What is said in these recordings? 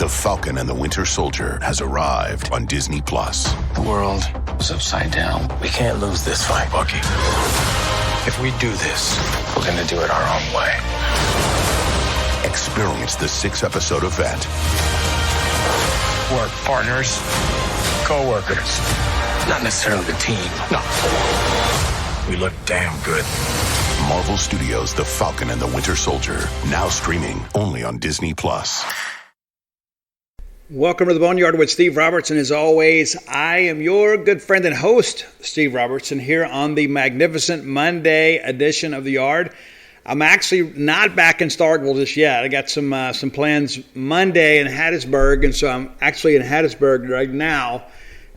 The Falcon and the Winter Soldier has arrived on Disney+. The world is upside down. We can't lose this fight, Bucky. If we do this, we're gonna do it our own way. Experience the 6-episode event. Work partners, co-workers, not necessarily the team. No. We look damn good. Marvel Studios' The Falcon and the Winter Soldier, now streaming only on Disney+. Welcome to the Boneyard with Steve Robertson. As always, I am your good friend and host, Steve Robertson, here on the magnificent Monday edition of the Yard. I'm actually not back in Starkville just yet. I got some plans Monday in Hattiesburg, and so I'm actually in Hattiesburg right now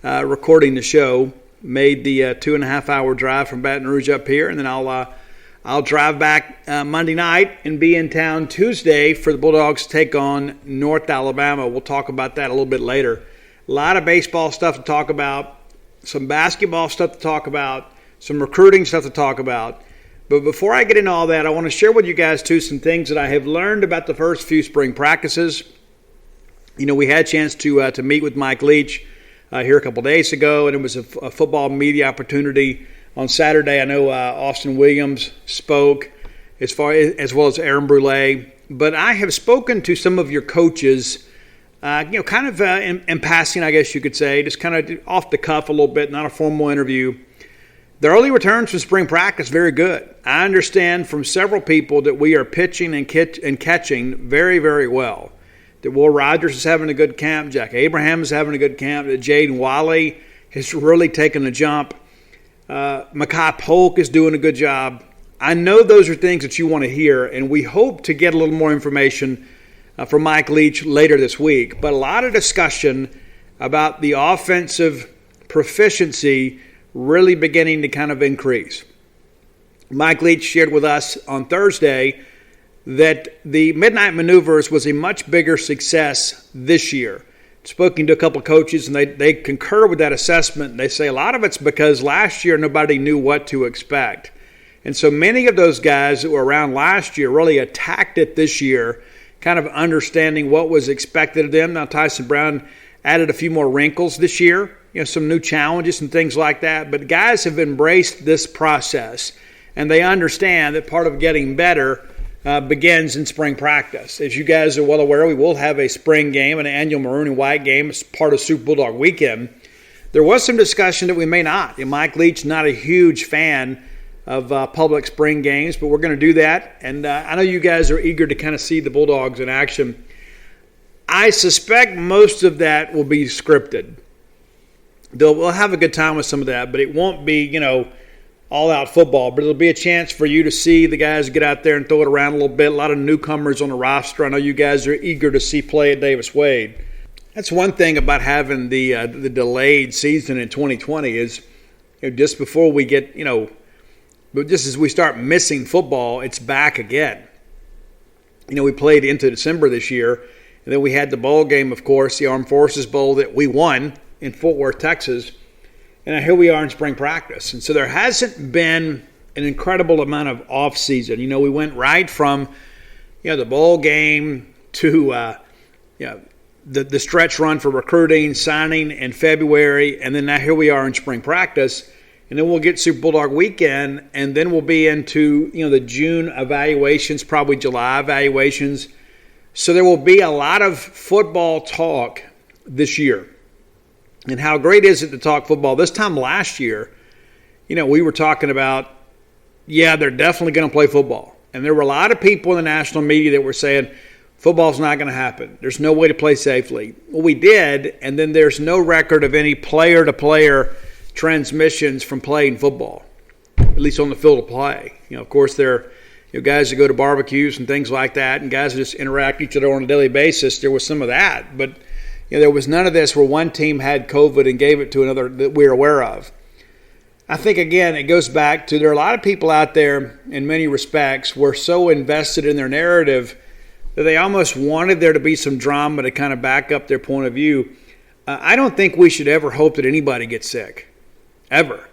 recording the show. Made the 2.5-hour drive from Baton Rouge up here, and then I'll drive back Monday night and be in town Tuesday for the Bulldogs to take on North Alabama. We'll talk about that a little bit later. A lot of baseball stuff to talk about, some basketball stuff to talk about, some recruiting stuff to talk about. But before I get into all that, I want to share with you guys, too, some things that I have learned about the first few spring practices. You know, we had a chance to meet with Mike Leach here a couple days ago, and it was a football media opportunity. On Saturday, I know Austin Williams spoke, as well as Aaron Brule. But I have spoken to some of your coaches, kind of in passing, I guess you could say, just kind of off the cuff a little bit, not a formal interview. The early returns from spring practice, very good. I understand from several people that we are pitching and catching very, very well. That Will Rogers is having a good camp, Jack Abraham is having a good camp, that Jaden Wally has really taken a jump. Makai Polk is doing a good job. I know those are things that you want to hear, and we hope to get a little more information from Mike Leach later this week. But a lot of discussion about the offensive proficiency really beginning to kind of increase. Mike Leach shared with us on Thursday that the Midnight Maneuvers was a much bigger success this year. Spoken to a couple of coaches, and they concur with that assessment. They say a lot of it's because last year nobody knew what to expect. And so many of those guys that were around last year really attacked it this year, kind of understanding what was expected of them. Now Tyson Brown added a few more wrinkles this year, some new challenges and things like that. But guys have embraced this process, and they understand that part of getting better begins in spring practice. As you guys are well aware, we will have a spring game, an annual maroon and white game as part of Super Bulldog Weekend. There was some discussion that we may not. And Mike Leach, not a huge fan of public spring games, but we're going to do that. And I know you guys are eager to kind of see the Bulldogs in action. I suspect most of that will be scripted. We'll have a good time with some of that, but it won't be, all-out football, but it'll be a chance for you to see the guys get out there and throw it around a little bit. A lot of newcomers on the roster. I know you guys are eager to see play at Davis Wade. That's one thing about having the delayed season in 2020 is just before we get, but just as we start missing football, it's back again. We played into December this year, and then we had the bowl game, of course, the Armed Forces Bowl that we won in Fort Worth, Texas. And here we are in spring practice. And so there hasn't been an incredible amount of off-season. We went right from, the bowl game to, the stretch run for recruiting, signing in February, and then now here we are in spring practice. And then we'll get Super Bulldog Weekend, and then we'll be into, the June evaluations, probably July evaluations. So there will be a lot of football talk this year. And how great is it to talk football? This time last year, we were talking about, they're definitely going to play football. And there were a lot of people in the national media that were saying, football's not going to happen. There's no way to play safely. Well, we did, and then there's no record of any player-to-player transmissions from playing football, at least on the field of play. Of course, there are guys that go to barbecues and things like that, and guys that just interact with each other on a daily basis. There was some of that, but there was none of this where one team had COVID and gave it to another that we're aware of. I think, again, it goes back to there are a lot of people out there in many respects were so invested in their narrative that they almost wanted there to be some drama to kind of back up their point of view. I don't think we should ever hope that anybody gets sick, ever.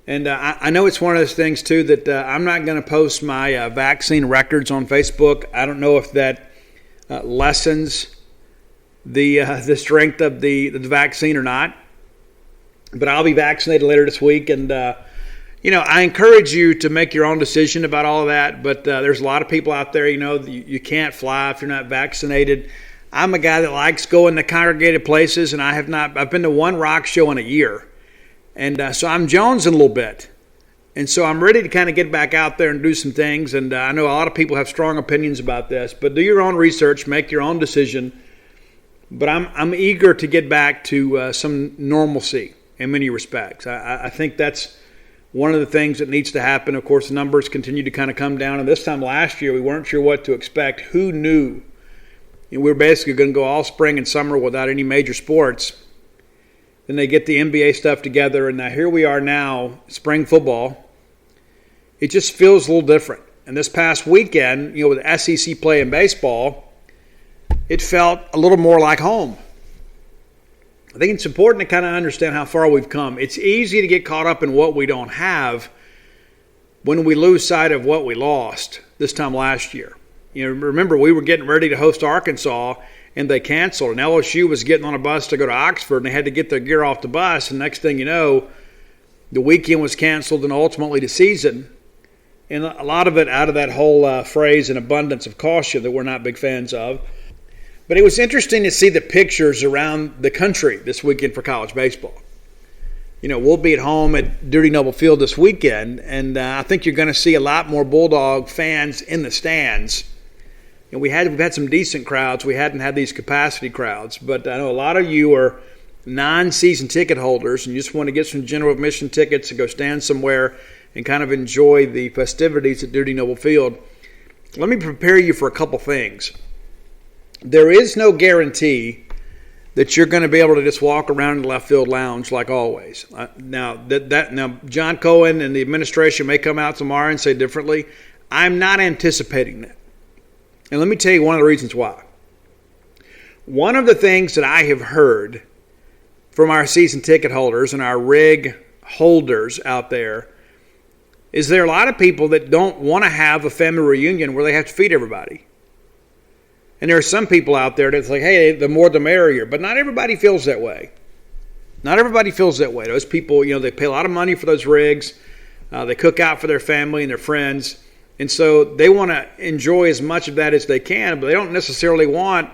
And I know it's one of those things, too, that I'm not going to post my vaccine records on Facebook. I don't know if that lessens the strength of the vaccine or not. But I'll be vaccinated later this week, and I encourage you to make your own decision about all of that. But there's a lot of people out there, you can't fly if you're not vaccinated. I'm a guy that likes going to congregated places, and I've been to one rock show in a year. And so I'm jonesing a little bit. And so I'm ready to kind of get back out there and do some things. And I know a lot of people have strong opinions about this, but do your own research, make your own decision. But I'm eager to get back to some normalcy in many respects. I think that's one of the things that needs to happen. Of course, the numbers continue to kind of come down. And this time last year, we weren't sure what to expect. Who knew? We were basically going to go all spring and summer without any major sports. Then they get the NBA stuff together, and now here we are now, spring football. It just feels a little different. And this past weekend, with SEC play in baseball, it felt a little more like home. I think it's important to kind of understand how far we've come. It's easy to get caught up in what we don't have when we lose sight of what we lost this time last year. Remember, we were getting ready to host Arkansas, and they canceled. And LSU was getting on a bus to go to Oxford, and they had to get their gear off the bus. And next thing you know, the weekend was canceled and ultimately the season. And a lot of it out of that whole phrase, an abundance of caution, that we're not big fans of. But it was interesting to see the pictures around the country this weekend for college baseball. We'll be at home at Duty Noble Field this weekend, and I think you're going to see a lot more Bulldog fans in the stands. And we've had some decent crowds. We hadn't had these capacity crowds, but I know a lot of you are non-season ticket holders, and you just want to get some general admission tickets to go stand somewhere and kind of enjoy the festivities at Duty Noble Field. Let me prepare you for a couple things. There is no guarantee that you're going to be able to just walk around in the left field lounge like always. Now, John Cohen and the administration may come out tomorrow and say differently. I'm not anticipating that. And let me tell you one of the reasons why. One of the things that I have heard from our season ticket holders and our rig holders out there is there are a lot of people that don't want to have a family reunion where they have to feed everybody. And there are some people out there that's like, hey, the more the merrier. But not everybody feels that way. Not everybody feels that way. Those people, they pay a lot of money for those rigs. They cook out for their family and their friends. And so they want to enjoy as much of that as they can, but they don't necessarily want,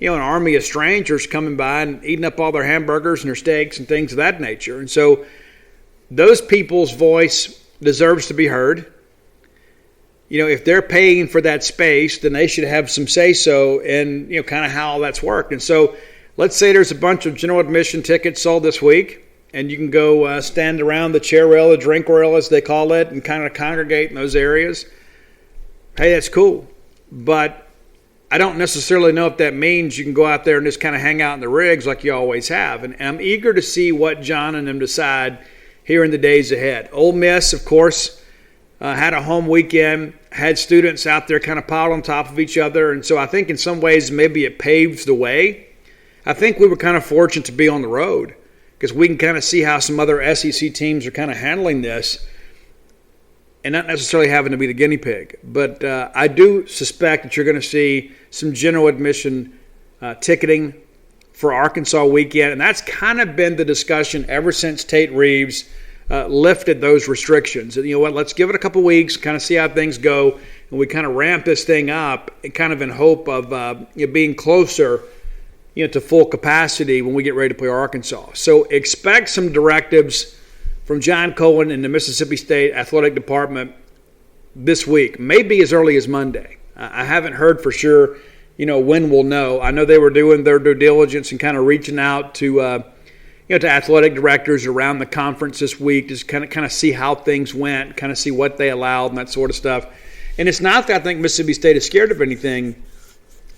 an army of strangers coming by and eating up all their hamburgers and their steaks and things of that nature. And so those people's voice deserves to be heard. If they're paying for that space, then they should have some say-so in, kind of how that's worked. And so let's say there's a bunch of general admission tickets sold this week, and you can go stand around the chair rail, the drink rail, as they call it, and kind of congregate in those areas. Hey, that's cool. But I don't necessarily know if that means you can go out there and just kind of hang out in the rigs like you always have. And I'm eager to see what John and them decide here in the days ahead. Ole Miss, of course, had a home weekend, had students out there kind of piled on top of each other. And so I think in some ways maybe it paves the way. I think we were kind of fortunate to be on the road because we can kind of see how some other SEC teams are kind of handling this and not necessarily having to be the guinea pig. But I do suspect that you're going to see some general admission ticketing for Arkansas weekend. And that's kind of been the discussion ever since Tate Reeves lifted those restrictions. And you know what? Let's give it a couple weeks, kind of see how things go, and we kind of ramp this thing up, kind of in hope of being closer, to full capacity when we get ready to play Arkansas. So expect some directives from John Cohen and the Mississippi State Athletic Department this week, maybe as early as Monday. I haven't heard for sure, when we'll know. I know they were doing their due diligence and kind of reaching out to to athletic directors around the conference this week, just kind of see how things went, kind of see what they allowed and that sort of stuff. And it's not that I think Mississippi State is scared of anything,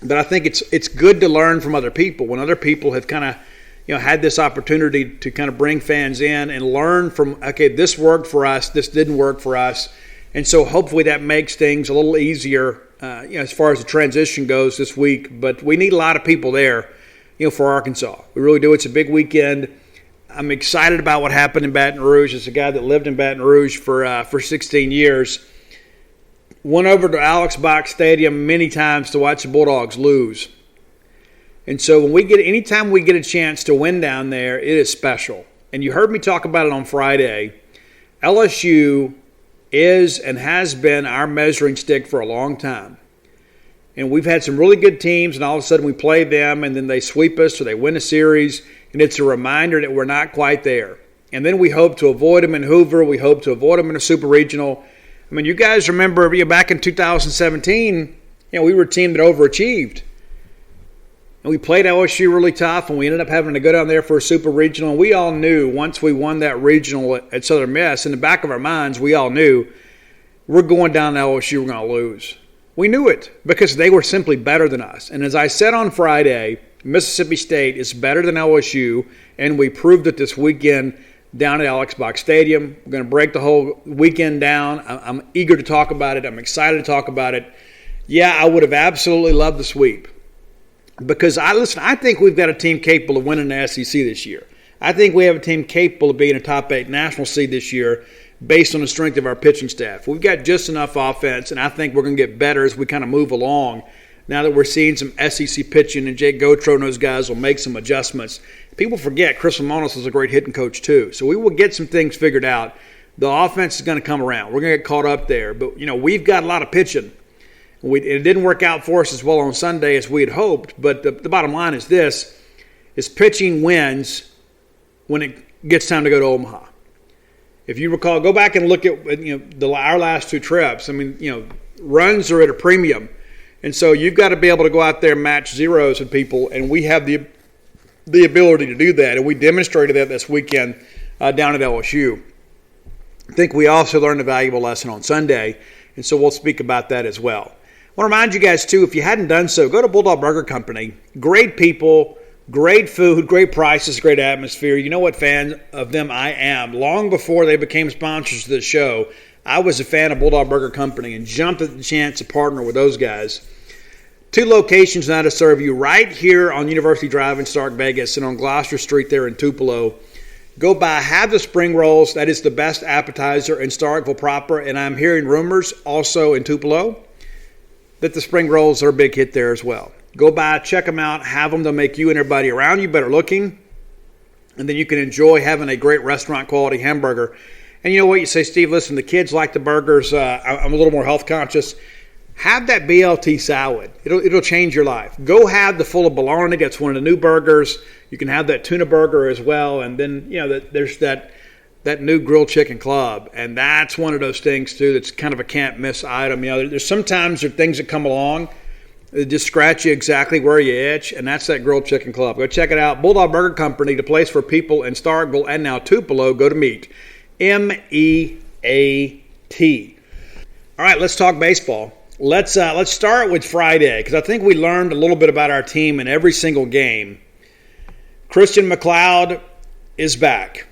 but I think it's good to learn from other people. When other people have kind of had this opportunity to kind of bring fans in and learn from, okay, this worked for us, this didn't work for us. And so hopefully that makes things a little easier as far as the transition goes this week. But we need a lot of people there, for Arkansas. We really do. It's a big weekend. I'm excited about what happened in Baton Rouge. As a guy that lived in Baton Rouge for 16 years, went over to Alex Box Stadium many times to watch the Bulldogs lose. And so anytime we get a chance to win down there, it is special. And you heard me talk about it on Friday. LSU is and has been our measuring stick for a long time. And we've had some really good teams, and all of a sudden we play them, and then they sweep us or they win a series, and it's a reminder that we're not quite there. And then we hope to avoid them in Hoover. We hope to avoid them in a super regional. I mean, you guys remember back in 2017, we were a team that overachieved. And we played LSU really tough, and we ended up having to go down there for a super regional. And we all knew once we won that regional at Southern Miss, in the back of our minds, we all knew we're going down to LSU, we're going to lose. We knew it because they were simply better than us. And as I said on Friday, Mississippi State is better than LSU, and we proved it this weekend down at Alex Box Stadium. We're going to break the whole weekend down. I'm eager to talk about it. I'm excited to talk about it. Yeah, I would have absolutely loved the sweep. Because I think we've got a team capable of winning the SEC this year. I think we have a team capable of being a top 8 national seed this year based on the strength of our pitching staff. We've got just enough offense, and I think we're going to get better as we kind of move along. Now that we're seeing some SEC pitching, and Jake Gotro and those guys will make some adjustments. People forget Chris Lamonis is a great hitting coach too. So we will get some things figured out. The offense is going to come around. We're going to get caught up there. But, we've got a lot of pitching. It didn't work out for us as well on Sunday as we had hoped, but the bottom line is this, is pitching wins when it gets time to go to Omaha. If you recall, go back and look at our last 2 trips. I mean, runs are at a premium. And so you've got to be able to go out there and match zeros with people, and we have the ability to do that, and we demonstrated that this weekend down at LSU. I think we also learned a valuable lesson on Sunday, and so we'll speak about that as well. I want to remind you guys, too, if you hadn't done so, go to Bulldog Burger Company. Great people, great food, great prices, great atmosphere. You know what fan of them I am. Long before they became sponsors of this show, I was a fan of Bulldog Burger Company and jumped at the chance to partner with those guys. 2 locations now to serve you right here on University Drive in Stark Vegas and on Gloucester Street there in Tupelo. Go by, have the spring rolls. That is the best appetizer in Starkville proper. And I'm hearing rumors also in Tupelo that the spring rolls are a big hit there as well. Go by, check them out, have them. They'll make you and everybody around you better looking. And then you can enjoy having a great restaurant quality hamburger. And you know what? You say, Steve, listen, the kids like the burgers. I'm a little more health conscious. Have that BLT salad. It'll change your life. Go have the full of bologna. That's one of the new burgers. You can have that tuna burger as well. And then, there's that new grilled chicken club. And that's one of those things, too, that's kind of a can't-miss item. There's sometimes there are things that come along that just scratch you exactly where you itch, and that's that grilled chicken club. Go check it out. Bulldog Burger Company, the place for people in Starkville and now Tupelo go to meet. MEAT. All right, let's talk baseball. Let's start with Friday, because I think we learned a little bit about our team in every single game. Christian McLeod is back.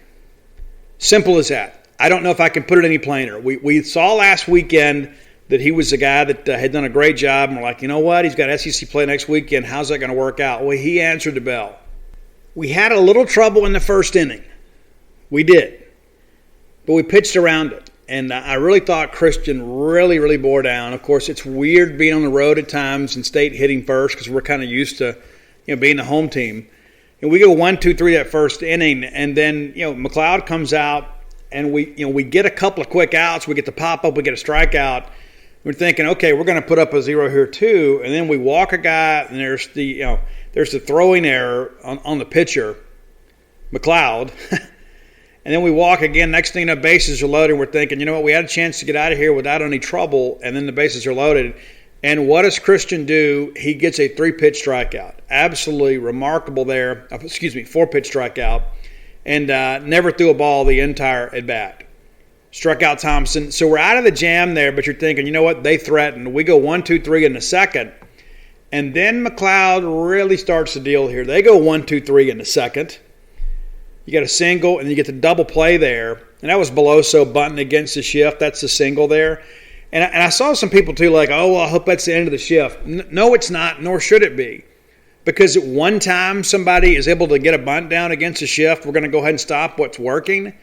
Simple as that. I don't know if I can put it any plainer. We saw last weekend that he was a guy that had done a great job, and we're like, you know what? He's got SEC play next weekend. How's that going to work out? Well, he answered the bell. We had a little trouble in the first inning. We did. But we pitched around it. And I really thought Christian really, really bore down. Of course, it's weird being on the road at times and State hitting first because we're kind of used to being the home team. And we go 1-2-3 that first inning, and then McLeod comes out, and we get a couple of quick outs. We get the pop up, we get a strikeout. We're thinking, okay, we're going to put up a 0 here too, and then we walk a guy, and there's the throwing error on the pitcher, McLeod. And then we walk again. Next thing, the bases are loaded. We're thinking, you know what, we had a chance to get out of here without any trouble, and then the bases are loaded. And what does Christian do? He gets a 3-pitch strikeout. Absolutely remarkable there. 4-pitch strikeout. And never threw a ball the entire at-bat. Struck out Thompson. So we're out of the jam there, but you're thinking, you know what, they threatened. We go 1-2-3 in the second. And then McLeod really starts the deal here. They go 1-2-3 in the second. You got a single, and you get the double play there. And that was Beloso bunting against the shift. That's the single there. And I saw some people, too, like, oh, well, I hope that's the end of the shift. No, it's not, nor should it be. Because at one time somebody is able to get a bunt down against a shift, we're going to go ahead and stop what's working.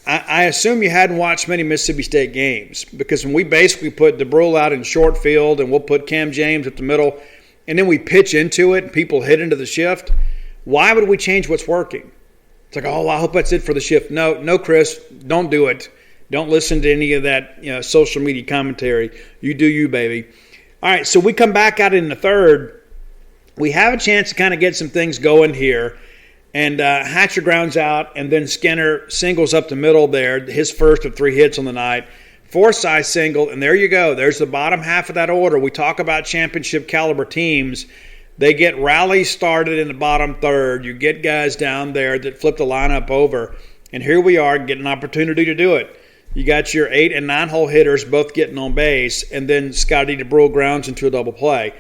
I assume you hadn't watched many Mississippi State games. Because when we basically put DeBrule out in short field and we'll put Cam James at the middle, and then we pitch into it and people hit into the shift, why would we change what's working? It's like, oh, I hope that's it for the shift. No, Chris, don't do it. Don't listen to any of that social media commentary. You do you, baby. All right, so we come back out in the third. We have a chance to kind of get some things going here. And Hatcher grounds out, and then Skinner singles up the middle there, his first of 3 hits on the night. Forsythe single, and there you go. There's the bottom half of that order. We talk about championship caliber teams. They get rallies started in the bottom third. You get guys down there that flip the lineup over. And here we are getting an opportunity to do it. You got your 8 and 9 hole hitters both getting on base, and then Scotty DeBrule grounds into a double play.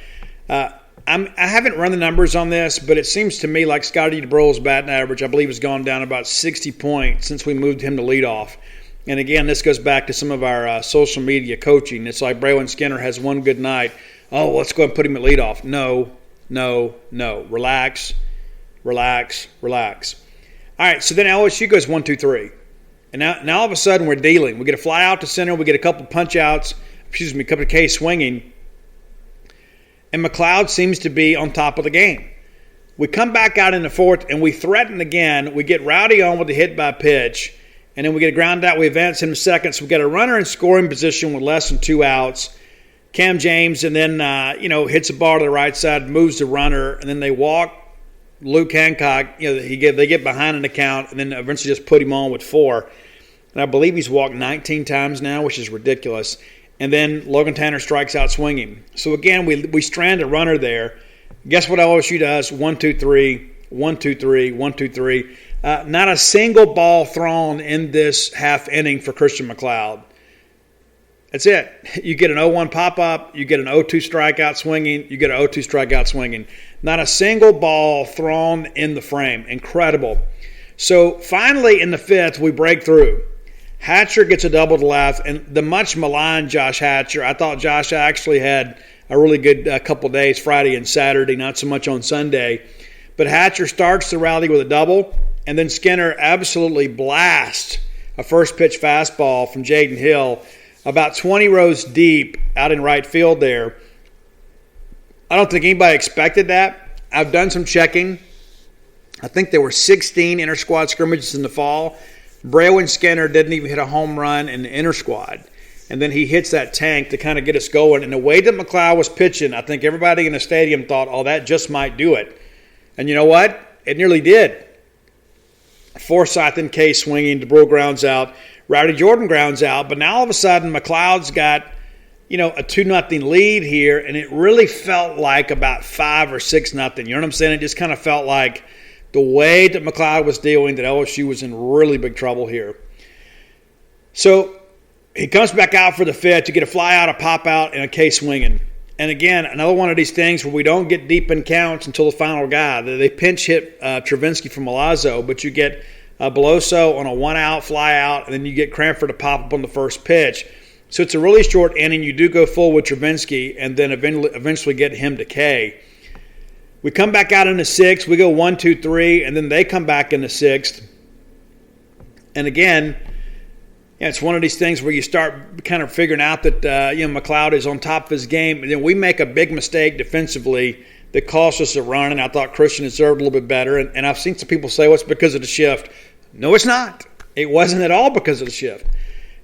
I haven't run the numbers on this, but it seems to me like Scotty DeBrule's batting average, I believe, has gone down about 60 points since we moved him to leadoff. And again, this goes back to some of our social media coaching. It's like Braylon Skinner has one good night. Oh, let's go and put him at leadoff. No. Relax. All right, so then LSU goes 1, 2, 3. And now all of a sudden we're dealing. We get a fly out to center. We get a couple punch outs. A couple of Ks swinging. And McLeod seems to be on top of the game. We come back out in the fourth, and we threaten again. We get Rowdy on with the hit by pitch, and then we get a ground out. We advance him to second, so we get a runner in scoring position with less than 2 outs. Cam James, and then hits a ball to the right side, moves the runner, and then they walk Luke Hancock. They get behind in the count, and then eventually just put him on with 4. And I believe he's walked 19 times now, which is ridiculous. And then Logan Tanner strikes out swinging. So, again, we strand a runner there. Guess what LSU does? 1, 2, 3, 1, 2, 3, 1, 2, 3. Not a single ball thrown in this half inning for Christian McLeod. That's it. You get an 0-1 pop-up. You get an 0-2 strikeout swinging. You get an 0-2 strikeout swinging. Not a single ball thrown in the frame. Incredible. So, finally, in the fifth, we break through. Hatcher gets a double to left, and the much maligned Josh Hatcher. I thought Josh actually had a really good couple days, Friday and Saturday, not so much on Sunday. But Hatcher starts the rally with a double, and then Skinner absolutely blasts a first pitch fastball from Jaden Hill about 20 rows deep out in right field there. I don't think anybody expected that. I've done some checking. I think there were 16 inter-squad scrimmages in the fall. Braylon Skinner didn't even hit a home run in the inter-squad. And then he hits that tank to kind of get us going. And the way that McLeod was pitching, I think everybody in the stadium thought, oh, that just might do it. And you know what? It nearly did. Forsythe and K swinging, DeBrule grounds out. Rowdy Jordan grounds out. But now all of a sudden, McLeod's got, a 2-0 lead here. And it really felt like about 5 or 6-0. You know what I'm saying? It just kind of felt like the way that McLeod was dealing, that LSU was in really big trouble here. So he comes back out for the fifth to get a fly out, a pop out, and a K swinging. And again, another one of these things where we don't get deep in counts until the final guy. They pinch hit Travinsky from Milazzo, but you get Beloso on a 1-out fly out, and then you get Cranford to pop up on the first pitch. So it's a really short inning. You do go full with Travinsky, and then eventually get him to K. We come back out in the sixth. We go 1, 2, 3, and then they come back in the sixth. And again, it's one of these things where you start kind of figuring out that McLeod is on top of his game, and then we make a big mistake defensively that cost us a run. And I thought Christian deserved a little bit better. And I've seen some people say, "Well, it's because of the shift." No, it's not. It wasn't at all because of the shift.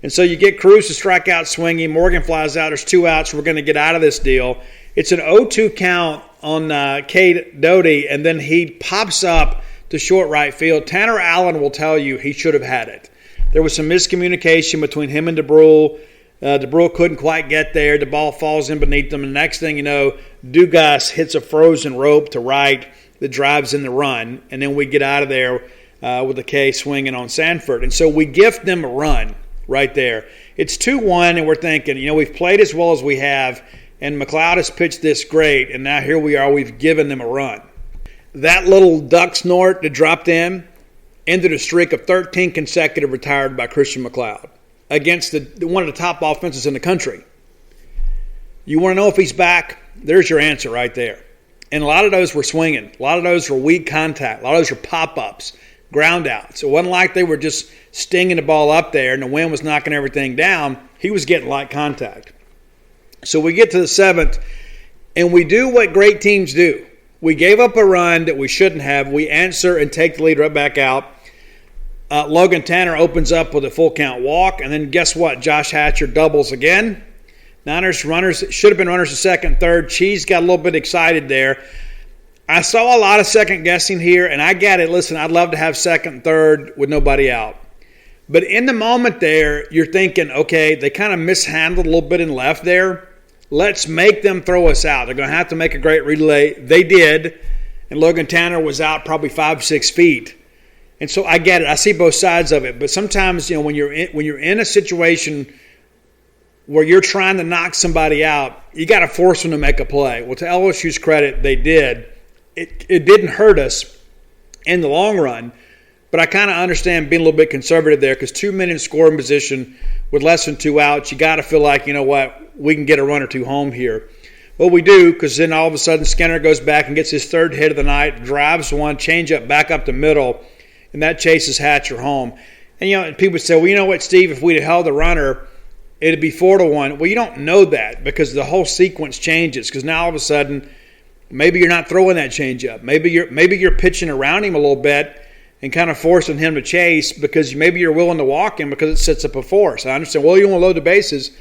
And so you get Cruz to strike out swinging. Morgan flies out. There's 2 outs. We're going to get out of this deal. It's an 0-2 count on Cade Doty, and then he pops up to short right field. Tanner Allen will tell you he should have had it. There was some miscommunication between him and DeBrule. DeBrule couldn't quite get there. The ball falls in beneath them, and the next thing you know, Dugas hits a frozen rope to right that drives in the run, and then we get out of there with the K swinging on Sanford. And so we gift them a run right there. It's 2-1, and we're thinking, we've played as well as we have, and McLeod has pitched this great, and now here we are, we've given them a run. That little duck snort that dropped in ended a streak of 13 consecutive retired by Christian McLeod against one of the top offenses in the country. You want to know if he's back? There's your answer right there. And a lot of those were swinging. A lot of those were weak contact. A lot of those were pop-ups, ground outs. It wasn't like they were just stinging the ball up there and the wind was knocking everything down. He was getting light contact. So we get to the seventh, And we do what great teams do. We gave up a run that we shouldn't have. We answer and take the lead right back out. Logan Tanner opens up with a full count walk. And then guess what? Josh Hatcher doubles again. Niners runners, should have been runners to second, third. Cheese got a little bit excited there. I saw a lot of second guessing here, and I get it. Listen, I'd love to have second, third with nobody out. But in the moment there, you're thinking, okay, they kind of mishandled a little bit and left there. Let's make them throw us out. They're going to have to make a great relay. They did, and Logan Tanner was out probably 5-6 feet. And so I get it. I see both sides of it. But sometimes, when you're in a situation where you're trying to knock somebody out, you got to force them to make a play. Well, to LSU's credit, they did. It didn't hurt us in the long run, but I kind of understand being a little bit conservative there because 2 men in scoring position with less than 2 outs, you got to feel like, we can get a run or two home here. Well, we do, because then all of a sudden Skinner goes back and gets his third hit of the night, drives one, change up back up the middle, and that chases Hatcher home. And, people say, well, you know what, Steve, if we'd have held the runner, it'd be 4-1. Well, you don't know that because the whole sequence changes because now all of a sudden maybe you're not throwing that changeup. Maybe you're pitching around him a little bit and kind of forcing him to chase because maybe you're willing to walk him because it sets up a force. I understand, well, you want to load the bases.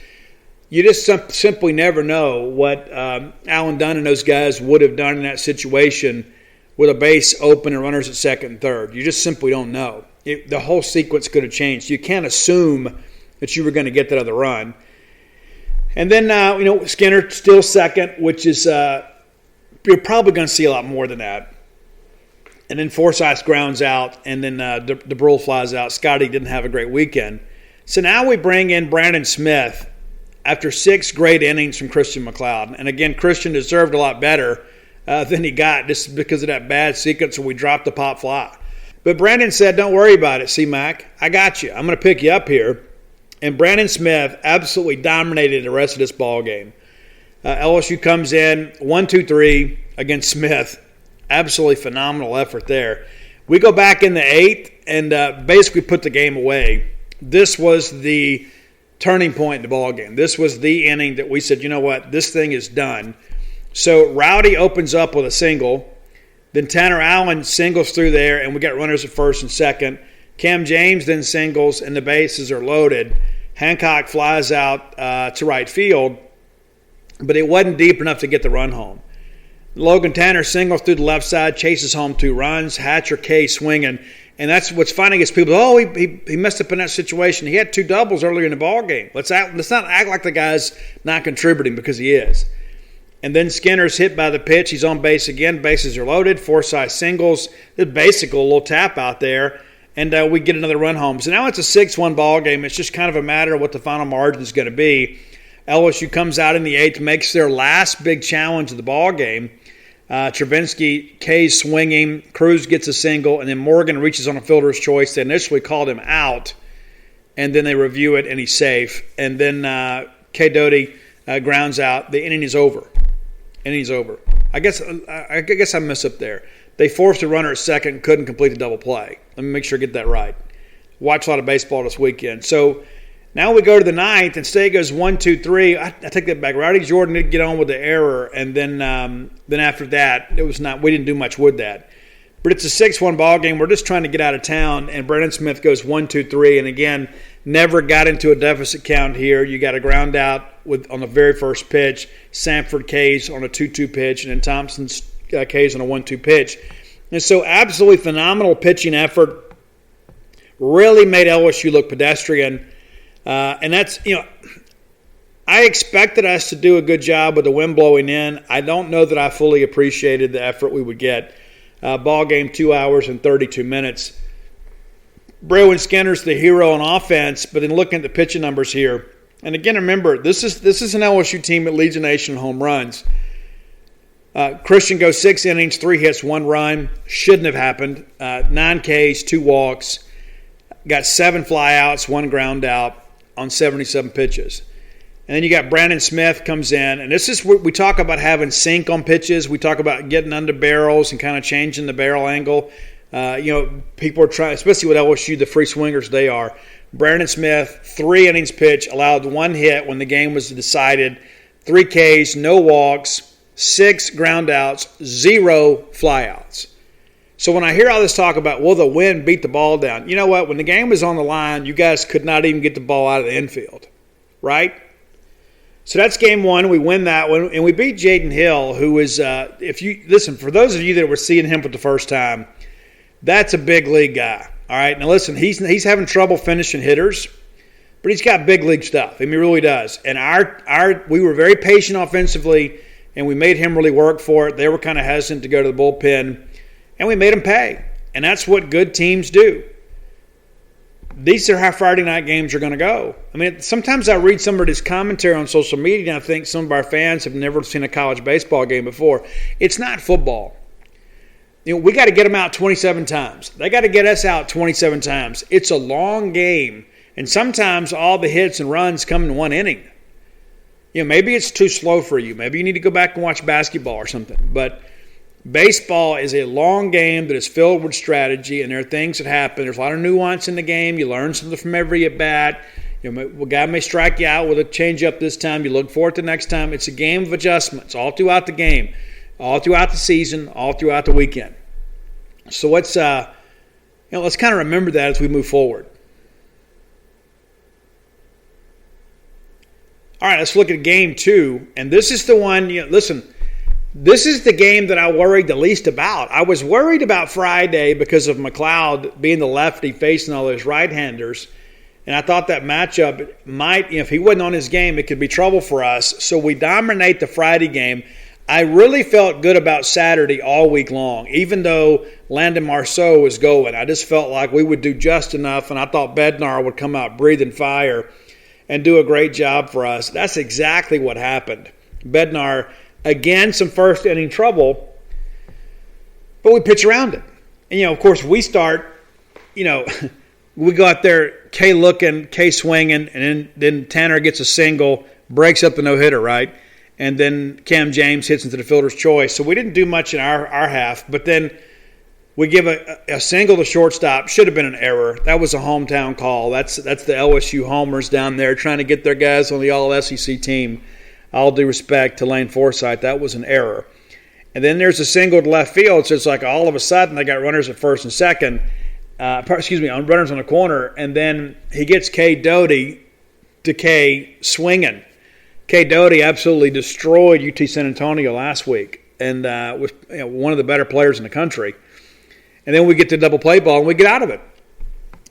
You just simply never know what Alan Dunn and those guys would have done in that situation with a base open and runners at second and third. You just simply don't know. The whole sequence could have changed. You can't assume that you were going to get that other run. And then, Skinner still second, which is you're probably going to see a lot more than that. And then Forsyth grounds out, and then DeBrule flies out. Scotty didn't have a great weekend. So now we bring in Brandon Smith after 6 great innings from Christian McLeod. And again, Christian deserved a lot better than he got just because of that bad sequence where we dropped the pop fly. But Brandon said, don't worry about it, C-Mac. I got you. I'm going to pick you up here. And Brandon Smith absolutely dominated the rest of this ball game. LSU comes in 1-2-3 against Smith. Absolutely phenomenal effort there. We go back in the 8th and basically put the game away. This was the turning point in the ball game. This was the inning that we said, you know what, this thing is done. So Rowdy opens up with a single. Then Tanner Allen singles through there, and we got runners at first and second. Cam James then singles, and the bases are loaded. Hancock flies out to right field, but it wasn't deep enough to get the run home. Logan Tanner singles through the left side, chases home 2 runs. Hatcher K swinging. And that's what's funny is people, he messed up in that situation. He had 2 doubles earlier in the ball game. Let's not act like the guy's not contributing because he is. And then Skinner's hit by the pitch. He's on base again. Bases are loaded. Forsyth singles. There's basically a little tap out there. And we get another run home. So now it's a 6-1 ball game. It's just kind of a matter of what the final margin is going to be. LSU comes out in the 8th, makes their last big challenge of the ball game. Travinsky, K's swinging. Cruz gets a single. And then Morgan reaches on a fielder's choice. They initially called him out. And then they review it, and he's safe. And then K. Doty grounds out. The inning is over. Inning's over. I guess I messed up there. They forced a runner at second, couldn't complete the double play. Let me make sure I get that right. Watched a lot of baseball this weekend. So now we go to the 9th, and State goes 1-2-3. I take that back. Rowdy Jordan did get on with the error, and then after that, we didn't do much with that. But it's a 6-1 ball game. We're just trying to get out of town, and Brandon Smith goes 1-2-3, and again, never got into a deficit count here. You got a ground out on the very first pitch. Sanford K's on a 2-2 pitch, and then Thompson's K's on a 1-2 pitch. And so absolutely phenomenal pitching effort. Really made LSU look pedestrian. And that's, I expected us to do a good job with the wind blowing in. I don't know that I fully appreciated the effort we would get. Ball game 2 hours and 32 minutes. Braylon Skinner's the hero on offense, but then looking at the pitching numbers here, and again, remember, this is an LSU team that leads the nation in home runs. Christian goes 6 innings, 3 hits, 1 run. Shouldn't have happened. 9 Ks, 2 walks. Got 7 flyouts, 1 ground out on 77 pitches. And then you got Brandon Smith comes in, and this is what we talk about having sync on pitches. We talk about getting under barrels and kind of changing the barrel angle. People are trying, especially with LSU, the free swingers they are. Brandon Smith, 3 innings pitch, allowed 1 hit when the game was decided, 3 Ks, no walks, 6 ground outs, 0 flyouts. So when I hear all this talk about, will the wind beat the ball down? You know what? When the game was on the line, you guys could not even get the ball out of the infield, right? So that's game 1. We win that one, and we beat Jaden Hill, who is, for those of you that were seeing him for the first time, that's a big league guy. All right, now listen, he's having trouble finishing hitters, but he's got big league stuff. I mean, he really does. And we were very patient offensively, and we made him really work for it. They were kind of hesitant to go to the bullpen, and we made him pay. And that's what good teams do. These are how Friday night games are going to go. I mean, sometimes I read some of this commentary on social media, and I think some of our fans have never seen a college baseball game before. It's not football. We got to get them out 27 times. They got to get us out 27 times. It's a long game, and sometimes all the hits and runs come in one inning. Maybe it's too slow for you. Maybe you need to go back and watch basketball or something. But baseball is a long game that is filled with strategy, and there are things that happen. There's a lot of nuance in the game. You learn something from every at-bat. A guy may strike you out with a changeup this time. You look for it the next time. It's a game of adjustments all throughout the game, all throughout the season, all throughout the weekend. So let's kind of remember that as we move forward. All right, let's look at game 2, and this is the one. Listen. This is the game that I worried the least about. I was worried about Friday because of McLeod being the lefty facing all those right-handers. And I thought that matchup might, if he wasn't on his game, it could be trouble for us. So we dominate the Friday game. I really felt good about Saturday all week long, even though Landon Marceau was going. I just felt like we would do just enough, and I thought Bednar would come out breathing fire and do a great job for us. That's exactly what happened. Bednar, again, some first inning trouble, but we pitch around it. And, of course, we start, we go out there, K looking, K swinging, and then Tanner gets a single, breaks up the no-hitter, right? And then Cam James hits into the fielder's choice. So we didn't do much in our half, but then we give a single to shortstop. Should have been an error. That was a hometown call. That's the LSU homers down there trying to get their guys on the all-SEC team. All due respect to Lane Forsythe, that was an error. And then there's a single to left field, so it's like all of a sudden they got runners at first and second, runners on the corner, and then he gets K. Doty to K swinging. K. Doty absolutely destroyed UT San Antonio last week and was one of the better players in the country. And then we get the double play ball and we get out of it.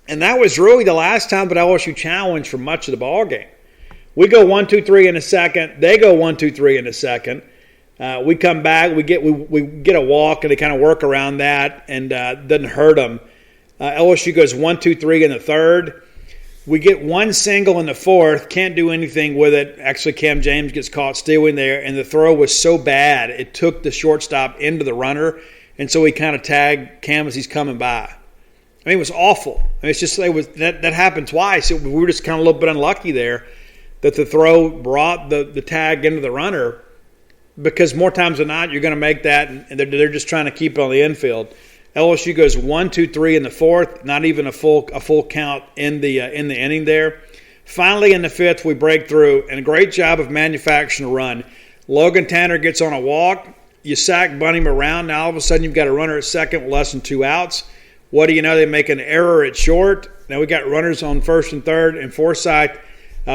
And that was really the last time that LSU challenged for much of the ball game. We go 1-2-3 in a second. They go 1-2-3 in a second. We come back. We get a walk, and they kind of work around that, and doesn't hurt them. LSU goes 1-2-3 in the third. We get one single in the fourth. Can't do anything with it. Actually, Cam James gets caught stealing there, and the throw was so bad it took the shortstop into the runner, and so he kind of tagged Cam as he's coming by. I mean, it was awful. I mean, it's just that happened twice. We were just kind of a little bit unlucky there that the throw brought the tag into the runner, because more times than not, you're going to make that, and they're just trying to keep it on the infield. LSU goes 1-2-3 in the fourth, not even a full count in the inning there. Finally, in the fifth, we break through, and a great job of manufacturing a run. Logan Tanner gets on a walk. You sack Bunny around. Now all of a sudden you've got a runner at second with less than 2 outs. What do you know? They make an error at short. Now we got runners on first and third, and Forsythe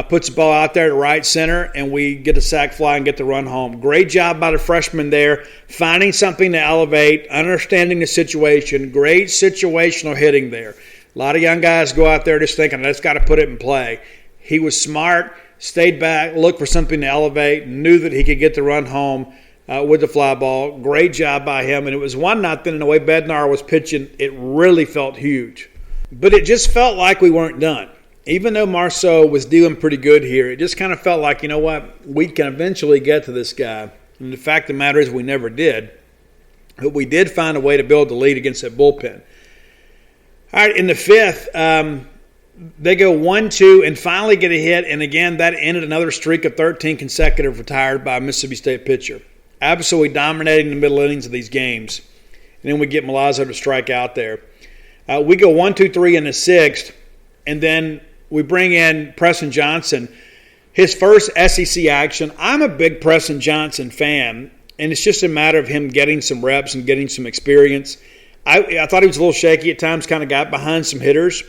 puts the ball out there to right center, and we get a sac fly and get the run home. Great job by the freshman there, finding something to elevate, understanding the situation. Great situational hitting there. A lot of young guys go out there just thinking, let's got to put it in play. He was smart, stayed back, looked for something to elevate, knew that he could get the run home with the fly ball. Great job by him, and it was 1-0, and the way Bednar was pitching, it really felt huge. But it just felt like we weren't done. Even though Marceau was doing pretty good here, it just kind of felt like, you know what, we can eventually get to this guy. And the fact of the matter is we never did. But we did find a way to build the lead against that bullpen. All right, in the fifth, they go 1-2 and finally get a hit. And again, that ended another streak of 13 consecutive retired by a Mississippi State pitcher. Absolutely dominating the middle innings of these games. And then we get Milazzo to strike out there. We go 1-2-3 in the sixth, and then we bring in Preston Johnson, his first SEC action. I'm a big Preston Johnson fan. and it's just a matter of him getting some reps and getting some experience. I thought he was a little shaky at times, kind of got behind some hitters,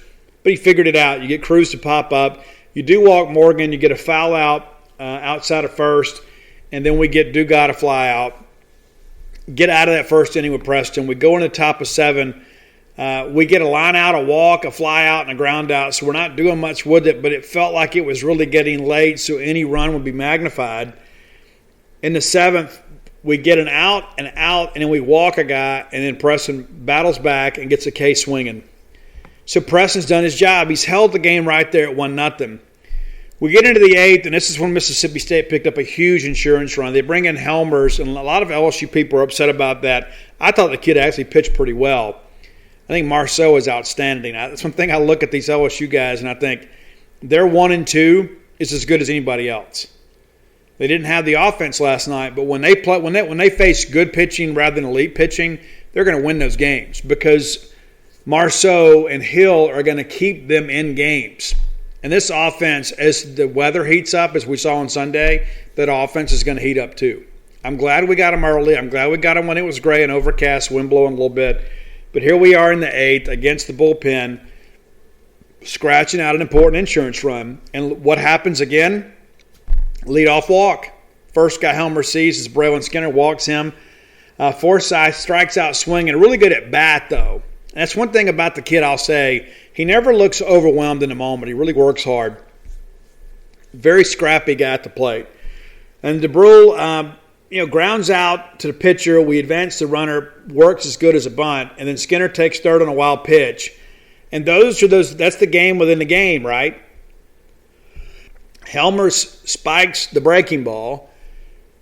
but he figured it out. You get Cruz to pop up. You do walk Morgan. You get a foul out outside of first, and then we get Dugas to fly out. Get out of that first inning with Preston. We go in the top of 7. We get a line out, a walk, a fly out, and a ground out, so we're not doing much with it, but it felt like it was really getting late, so any run would be magnified. In the 7th, we get an out, and then we walk a guy, and then Preston battles back and gets a K swinging. So Preston's done his job. He's held the game right there at 1-0. We get into the 8th, and this is when Mississippi State picked up a huge insurance run. They bring in Helmers, and a lot of LSU people are upset about that. I thought the kid actually pitched pretty well. I think Marceau is outstanding. That's one thing I look at these LSU guys, and I think their 1-2 is as good as anybody else. They didn't have the offense last night, but when they face good pitching rather than elite pitching, they're going to win those games because Marceau and Hill are going to keep them in games. And this offense, as the weather heats up, as we saw on Sunday, that offense is going to heat up too. I'm glad we got them early. I'm glad we got them when it was gray and overcast, wind blowing a little bit. But here we are in the 8th against the bullpen, scratching out an important insurance run. And what happens again? Leadoff walk. First guy Helmer sees is Braylon Skinner, walks him. Forsythe strikes out swinging. Really good at bat, though. And that's one thing about the kid I'll say. He never looks overwhelmed in the moment. He really works hard. Very scrappy guy at the plate. And DeBrule, grounds out to the pitcher. We advance the runner, works as good as a bunt, and then Skinner takes third on a wild pitch. And that's the game within the game, right? Helmer spikes the breaking ball.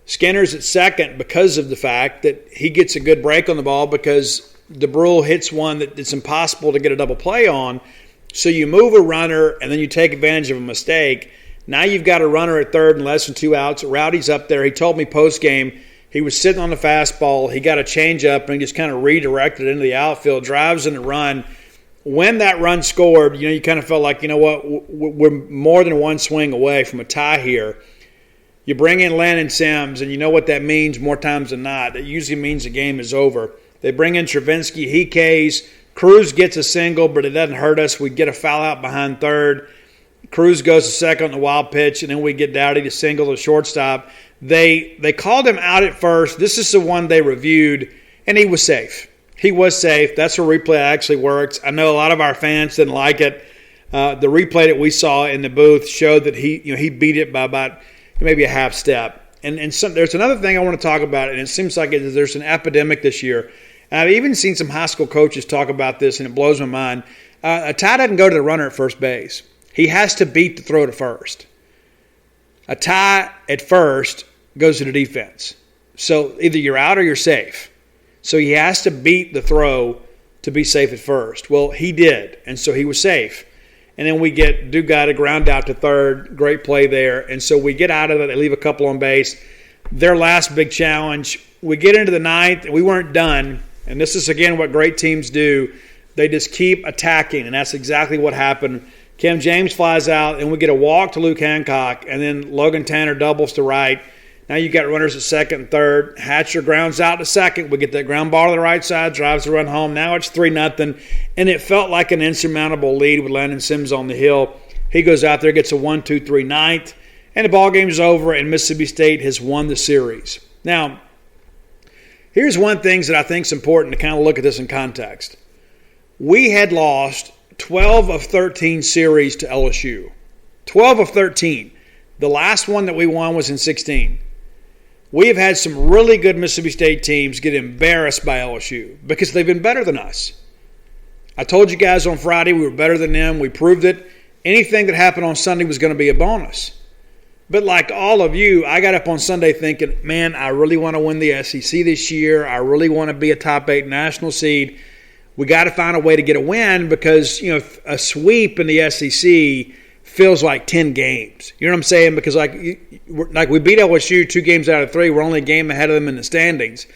Skinner's at second because of the fact that he gets a good break on the ball because DeBrule hits one that it's impossible to get a double play on. So you move a runner and then you take advantage of a mistake. Now you've got a runner at third and less than 2 outs. Rowdy's up there. He told me post-game he was sitting on the fastball. He got a changeup and he just kind of redirected it into the outfield, drives in the run. When that run scored, you kind of felt like, you know what, we're more than one swing away from a tie here. You bring in Landon Sims, and you know what that means more times than not. It usually means the game is over. They bring in Travinsky. He Ks. Cruz gets a single, but it doesn't hurt us. We get a foul out behind third. Cruz goes to second on the wild pitch, and then we get Dowdy to single to shortstop. They called him out at first. This is the one they reviewed, and he was safe. He was safe. That's where replay actually works. I know a lot of our fans didn't like it. The replay that we saw in the booth showed that he beat it by about maybe a half step. And there's another thing I want to talk about, and it seems like there's an epidemic this year. And I've even seen some high school coaches talk about this, and it blows my mind. A tie doesn't go to the runner at first base. He has to beat the throw to first. A tie at first goes to the defense. So either you're out or you're safe. So he has to beat the throw to be safe at first. Well, he did, and so he was safe. And then we get Dugas to ground out to third. Great play there. And so we get out of it. They leave a couple on base. Their last big challenge, we get into the 9th, and we weren't done. And this is, again, what great teams do. They just keep attacking, and that's exactly what happened. Kim James flies out, and we get a walk to Luke Hancock, and then Logan Tanner doubles to right. Now you got runners at second and third. Hatcher grounds out to second. We get that ground ball to the right side, drives the run home. Now it's 3-0, and it felt like an insurmountable lead with Landon Sims on the hill. He goes out there, gets a 1-2-3 ninth, and the ball game is over, and Mississippi State has won the series. Now, here's one thing that I think is important to kind of look at this in context. We had lost 12 of 13 series to LSU. 12 of 13. The last one that we won was in 16. We have had some really good Mississippi State teams get embarrassed by LSU because they've been better than us. I told you guys on Friday we were better than them. We proved it. Anything that happened on Sunday was going to be a bonus. But like all of you, I got up on Sunday thinking, man, I really want to win the SEC this year. I really want to be a top 8 national seed. We got to find a way to get a win because, a sweep in the SEC feels like 10 games. You know what I'm saying? Because like we beat LSU 2 games out of 3. We're only a game ahead of them in the standings.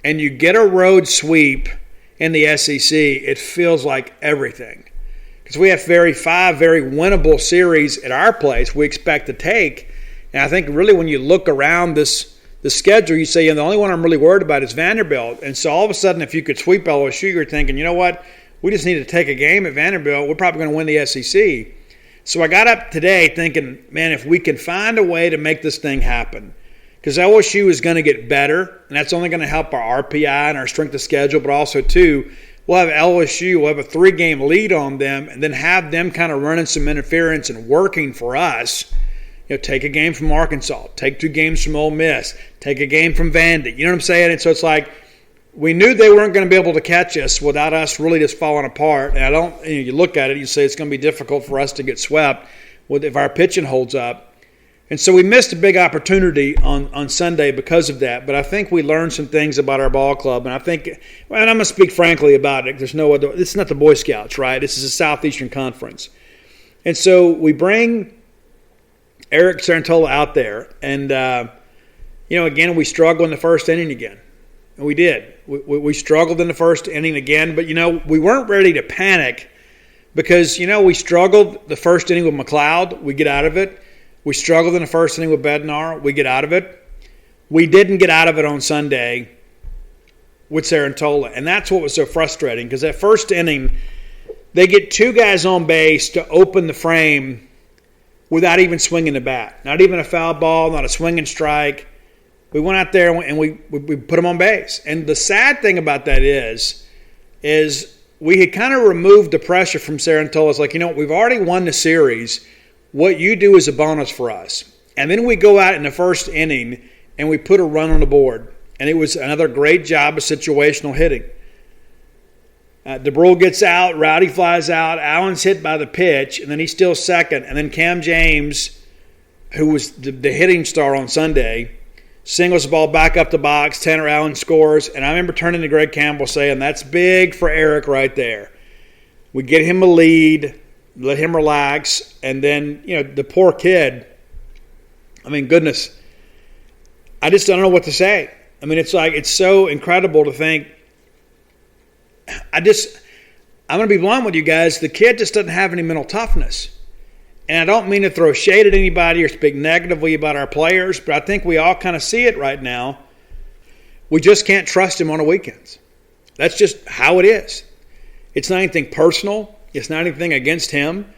And you get a road sweep in the SEC, it feels like everything. Because we have 5 very winnable series at our place we expect to take. And I think really when you look around this the schedule, you say, the only one I'm really worried about is Vanderbilt. And so all of a sudden, if you could sweep LSU, you're thinking, you know what? We just need to take a game at Vanderbilt. We're probably going to win the SEC. So I got up today thinking, man, if we can find a way to make this thing happen, because LSU is going to get better, and that's only going to help our RPI and our strength of schedule, but also, too, we'll have LSU, we'll have a 3-game lead on them, and then have them kind of running some interference and working for us. Take a game from Arkansas, take 2 games from Ole Miss, take a game from Vandy. You know what I'm saying? And so it's like we knew they weren't going to be able to catch us without us really just falling apart. And you look at it, you say it's going to be difficult for us to get swept if our pitching holds up. And so we missed a big opportunity on Sunday because of that. But I think we learned some things about our ball club. And I think, and I'm going to speak frankly about it. There's no other. This is not the Boy Scouts, right? This is a Southeastern Conference. And so we bring Eric Sarantola out there. And, again, we struggled in the first inning again. And we did. We struggled in the first inning again. But, we weren't ready to panic because, we struggled the first inning with McLeod. We get out of it. We struggled in the first inning with Bednar. We get out of it. We didn't get out of it on Sunday with Sarantola. And that's what was so frustrating because that first inning, they get 2 guys on base to open the frame without even swinging the bat. Not even a foul ball, not a swinging strike. We went out there and we put them on base. And the sad thing about that is we had kind of removed the pressure from Sarantola. It's like, we've already won the series. What you do is a bonus for us. And then we go out in the first inning and we put a run on the board. And it was another great job of situational hitting. DeBrule gets out, Rowdy flies out, Allen's hit by the pitch, and then he's still second. And then Cam James, who was the hitting star on Sunday, singles the ball back up the box. Tanner Allen scores. And I remember turning to Greg Campbell saying, that's big for Eric right there. We get him a lead, let him relax. And then, the poor kid, goodness, I just don't know what to say. It's so incredible to think. I'm going to be blunt with you guys. The kid just doesn't have any mental toughness. And I don't mean to throw shade at anybody or speak negatively about our players, but I think we all kind of see it right now. We just can't trust him on the weekends. That's just how it is. It's not anything personal. It's not anything against him.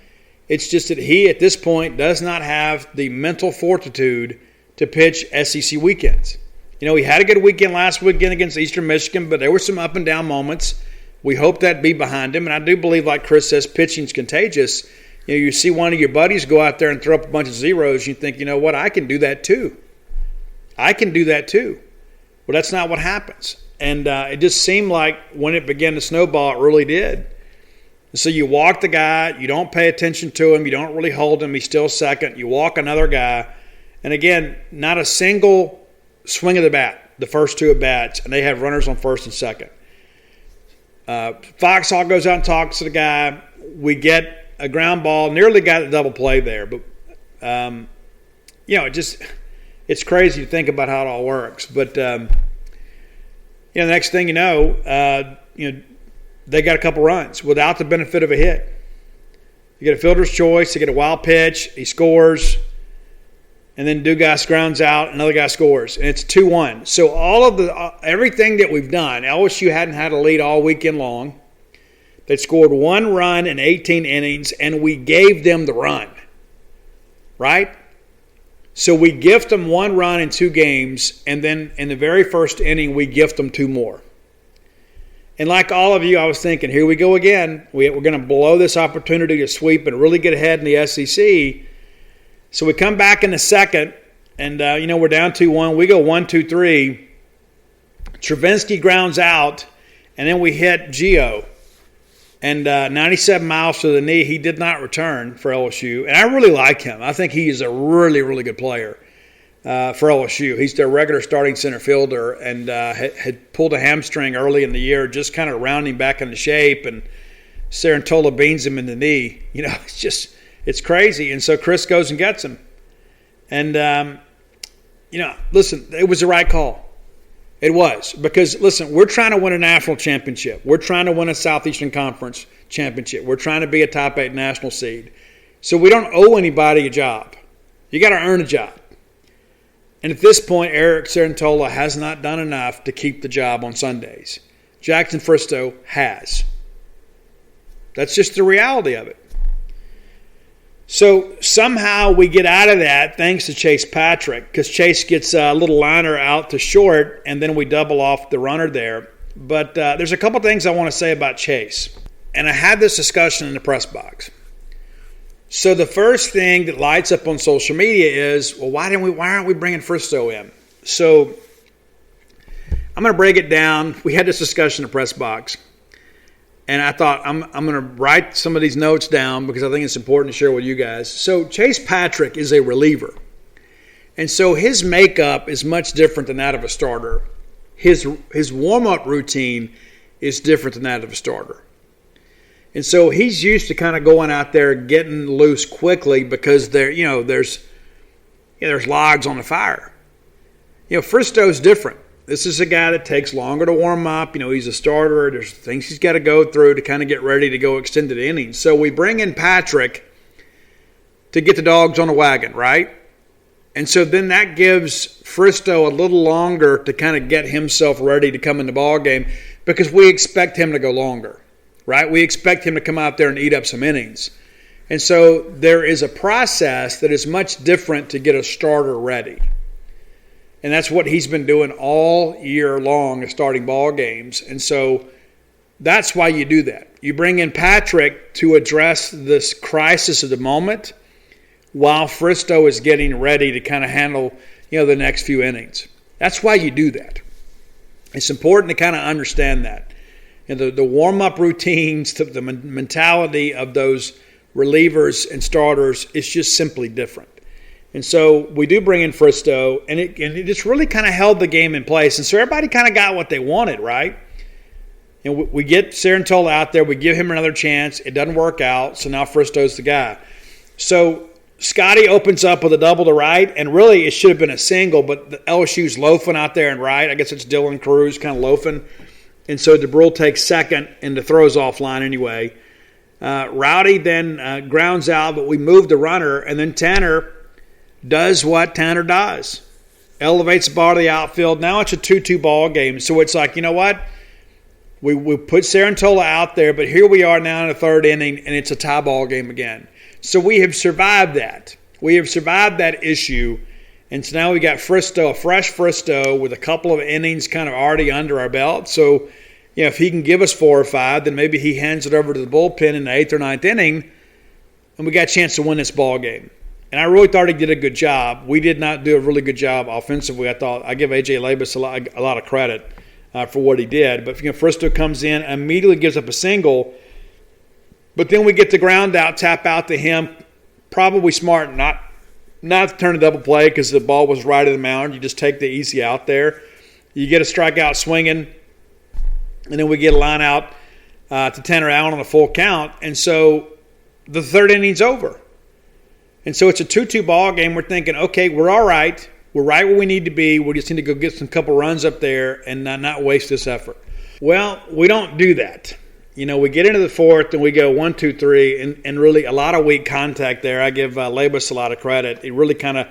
It's just that he, at this point, does not have the mental fortitude to pitch SEC weekends. He had a good weekend last weekend against Eastern Michigan, but there were some up and down moments. We hope that be behind him. And I do believe, like Chris says, pitching's contagious. You see one of your buddies go out there and throw up a bunch of zeros, you think, what, I can do that too. I can do that too. Well, that's not what happens. And it just seemed like when it began to snowball, it really did. So you walk the guy, you don't pay attention to him, you don't really hold him, he's still second. You walk another guy, and again, not a single swing of the bat, the first 2 at bats, and they have runners on first and second. Foxhall goes out and talks to the guy. We get a ground ball, nearly got a double play there, but it's crazy to think about how it all works. But the next thing you know, they got a couple runs without the benefit of a hit. You get a fielder's choice, you get a wild pitch, he scores, and then Dugas grounds out, another guy scores, and it's 2-1. So all of everything that we've done, LSU hadn't had a lead all weekend long. They scored 1 run in 18 innings, and we gave them the run, right? So we gift them 1 run in 2 games, and then in the very first inning, we gift them 2 more. And like all of you, I was thinking, here we go again. We're going to blow this opportunity to sweep and really get ahead in the SEC. So we come back in the second, and, we're down 2-1. We go 1-2-3. Travinsky grounds out, and then we hit Gio. And 97 miles to the knee, he did not return for LSU. And I really like him. I think he is a really, really good player for LSU. He's their regular starting center fielder and had pulled a hamstring early in the year, just kind of rounding back into shape. And Sarantola beans him in the knee. It's crazy. And so Chris goes and gets him. And, listen, it was the right call. It was. Because, listen, we're trying to win a national championship. We're trying to win a Southeastern Conference championship. We're trying to be a top 8 national seed. So we don't owe anybody a job. You got to earn a job. And at this point, Eric Cerantola has not done enough to keep the job on Sundays. Jackson Fristoe has. That's just the reality of it. So somehow we get out of that thanks to Chase Patrick, because Chase gets a little liner out to short, and then we double off the runner there. But there's a couple things I want to say about Chase. And I had this discussion in the press box. So the first thing that lights up on social media is, well, why aren't we bringing Fristoe in? So I'm going to break it down. We had this discussion in the press box, and I thought I'm going to write some of these notes down because I think it's important to share with you guys. So Chase Patrick is a reliever, and so his makeup is much different than that of a starter. His warm-up routine is different than that of a starter. And so he's used to kind of going out there getting loose quickly because there's logs on the fire. Fristoe's different. This is a guy that takes longer to warm up. He's a starter. There's things he's got to go through to kind of get ready to go extended innings. So we bring in Patrick to get the dogs on the wagon, right? And so then that gives Fristoe a little longer to kind of get himself ready to come in the ball game because we expect him to go longer. Right? We expect him to come out there and eat up some innings. And so there is a process that is much different to get a starter ready. And that's what he's been doing all year long, is starting ball games. And so that's why you do that. You bring in Patrick to address this crisis of the moment while Fristoe is getting ready to kind of handle, the next few innings. That's why you do that. It's important to kind of understand that. And the warm-up routines, the mentality of those relievers and starters is just simply different. And so we do bring in Fristoe, and it just really kind of held the game in place. And so everybody kind of got what they wanted, right? And we get Cerantola out there. We give him another chance. It doesn't work out, so now Fristoe's the guy. So Scotty opens up with a double to right, and really it should have been a single, but the LSU's loafing out there and right. I guess it's Dylan Cruz kind of loafing. And so DeBrule takes second, and the throw's offline anyway. Rowdy then grounds out, but we move the runner, and then Tanner does what Tanner does. Elevates the ball to the outfield. Now it's a 2-2 ball game. So it's like, you know what? We put Cerantola out there, but here we are now in the third inning, and it's a tie ball game again. So we have survived that. We have survived that issue. And so now we got Fristoe, a fresh Fristoe with a couple of innings kind of already under our belt. So, if he can give us 4 or 5, then maybe he hands it over to the bullpen in the 8th or 9th inning, and we got a chance to win this ball game. And I really thought he did a good job. We did not do a really good job offensively. I give A.J. Labus a lot of credit for what he did. But Fristoe comes in, immediately gives up a single, but then we get the ground out, tap out to him. Probably smart not to turn a double play because the ball was right of the mound. You just take the easy out there. You get a strikeout swinging, and then we get a line out to Tanner Allen on a full count. And so the third inning's over. And so it's a 2-2 ball game. We're thinking, okay, we're all right. We're right where we need to be. We just need to go get some couple runs up there and not waste this effort. Well, we don't do that. We get into the fourth and we go 1, 2, 3, and really a lot of weak contact there. I give Labus a lot of credit. He really kind of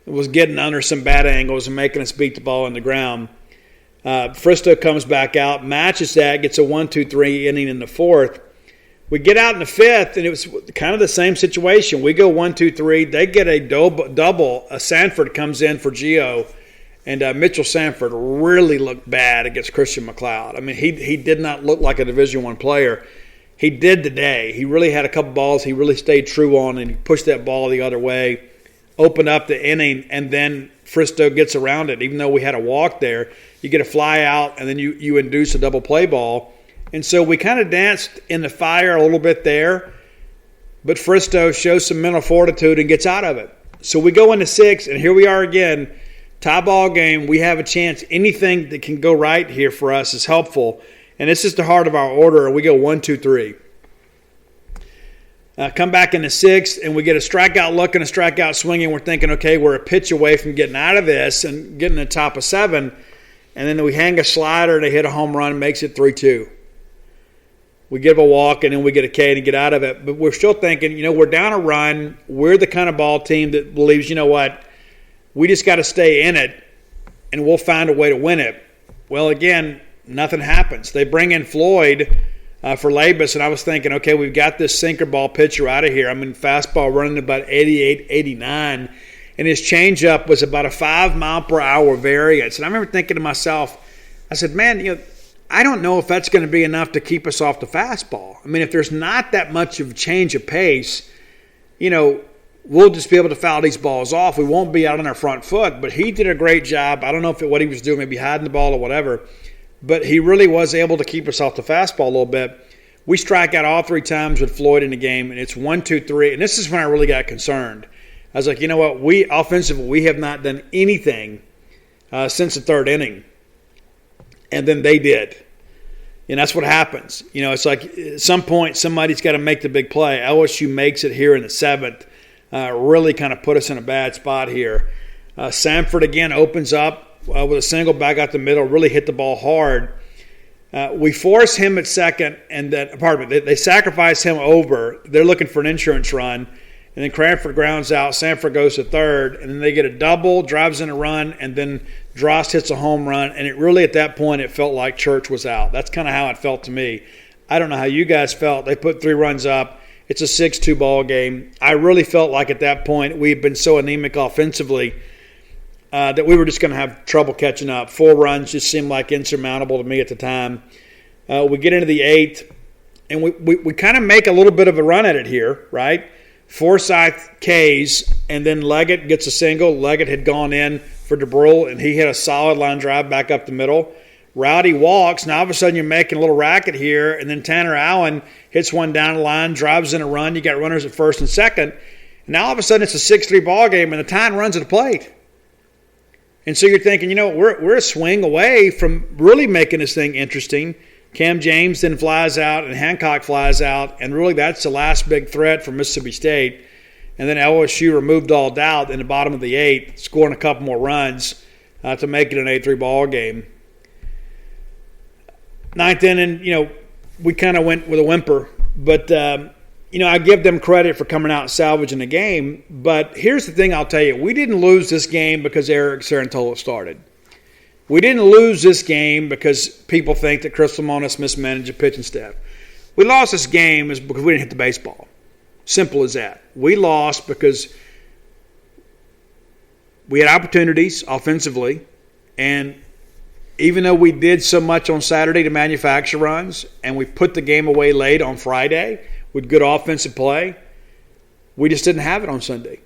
was getting under some bad angles and making us beat the ball in the ground. Fristoe comes back out, matches that, gets a 1, 2, 3 inning in the fourth. We get out in the fifth, and it was kind of the same situation. We go 1, 2, 3. They get a double. Sanford comes in for Gio. And Mitchell Sanford really looked bad against Christian McLeod. I mean, he did not look like a Division I player. He did today. He really had a couple balls he really stayed true on, and he pushed that ball the other way, opened up the inning, and then Fristoe gets around it. Even though we had a walk there, you get a fly out, and then you induce a double play ball. And so we kind of danced in the fire a little bit there, but Fristoe shows some mental fortitude and gets out of it. So we go into 6, and here we are again. Tie ball game, we have a chance. Anything that can go right here for us is helpful. And this is the heart of our order. We go 1, 2, 3. Come back in the 6th, and we get a strikeout look and a strikeout swinging. We're thinking, okay, we're a pitch away from getting out of this and getting the top of 7. And then we hang a slider to hit a home run, makes it 3-2. We give a walk, and then we get a K to get out of it. But we're still thinking, we're down a run. We're the kind of ball team that believes, We just got to stay in it, and we'll find a way to win it. Well, again, nothing happens. They bring in Floyd for Labus, and I was thinking, okay, we've got this sinker ball pitcher out of here. I mean, fastball running about 88, 89, and his changeup was about a 5-mile-per-hour variance. And I remember thinking to myself, I said, man, I don't know if that's going to be enough to keep us off the fastball. I mean, if there's not that much of a change of pace, we'll just be able to foul these balls off. We won't be out on our front foot. But he did a great job. I don't know if what he was doing, maybe hiding the ball or whatever, but he really was able to keep us off the fastball a little bit. We strike out all 3 times with Floyd in the game, and it's 1, 2, 3. And this is when I really got concerned. I was like, you know what? Offensively, we have not done anything since the 3rd inning. And then they did. And that's what happens. It's like at some point somebody's got to make the big play. LSU makes it here in the 7th. Really kind of put us in a bad spot here. Sanford again opens up with a single back out the middle, really hit the ball hard. We force him at second, and then, they sacrifice him over. They're looking for an insurance run. And then Cranford grounds out. Sanford goes to third, and then they get a double, drives in a run, and then Drost hits a home run. And it really, at that point, it felt like Church was out. That's kind of how it felt to me. I don't know how you guys felt. They put 3 runs up. It's a 6-2 ball game. I really felt like at that point we'd been so anemic offensively that we were just going to have trouble catching up. 4 runs just seemed like insurmountable to me at the time. We get into the 8th, and we kind of make a little bit of a run at it here, right? Forsyth K's, and then Leggett gets a single. Leggett had gone in for DeBrule, and he hit a solid line drive back up the middle. Rowdy walks. Now all of a sudden you're making a little racket here, and then Tanner Allen hits one down the line, drives in a run. You got runners at first and second. And now all of a sudden it's a 6-3 ball game, and the Tide runs at the plate. And so you're thinking, we're a swing away from really making this thing interesting. Cam James then flies out, and Hancock flies out, and really that's the last big threat for Mississippi State. And then LSU removed all doubt in the bottom of the 8th, scoring a couple more runs to make it an 8-3 ball game. 9th inning, we kind of went with a whimper. But, I give them credit for coming out and salvaging the game. But here's the thing I'll tell you. We didn't lose this game because Eric Cerantola started. We didn't lose this game because people think that Chris Lemonis mismanaged the pitching staff. We lost this game because we didn't hit the baseball. Simple as that. We lost because we had opportunities offensively, and even though we did so much on Saturday to manufacture runs, and we put the game away late on Friday with good offensive play, we just didn't have it on Sunday.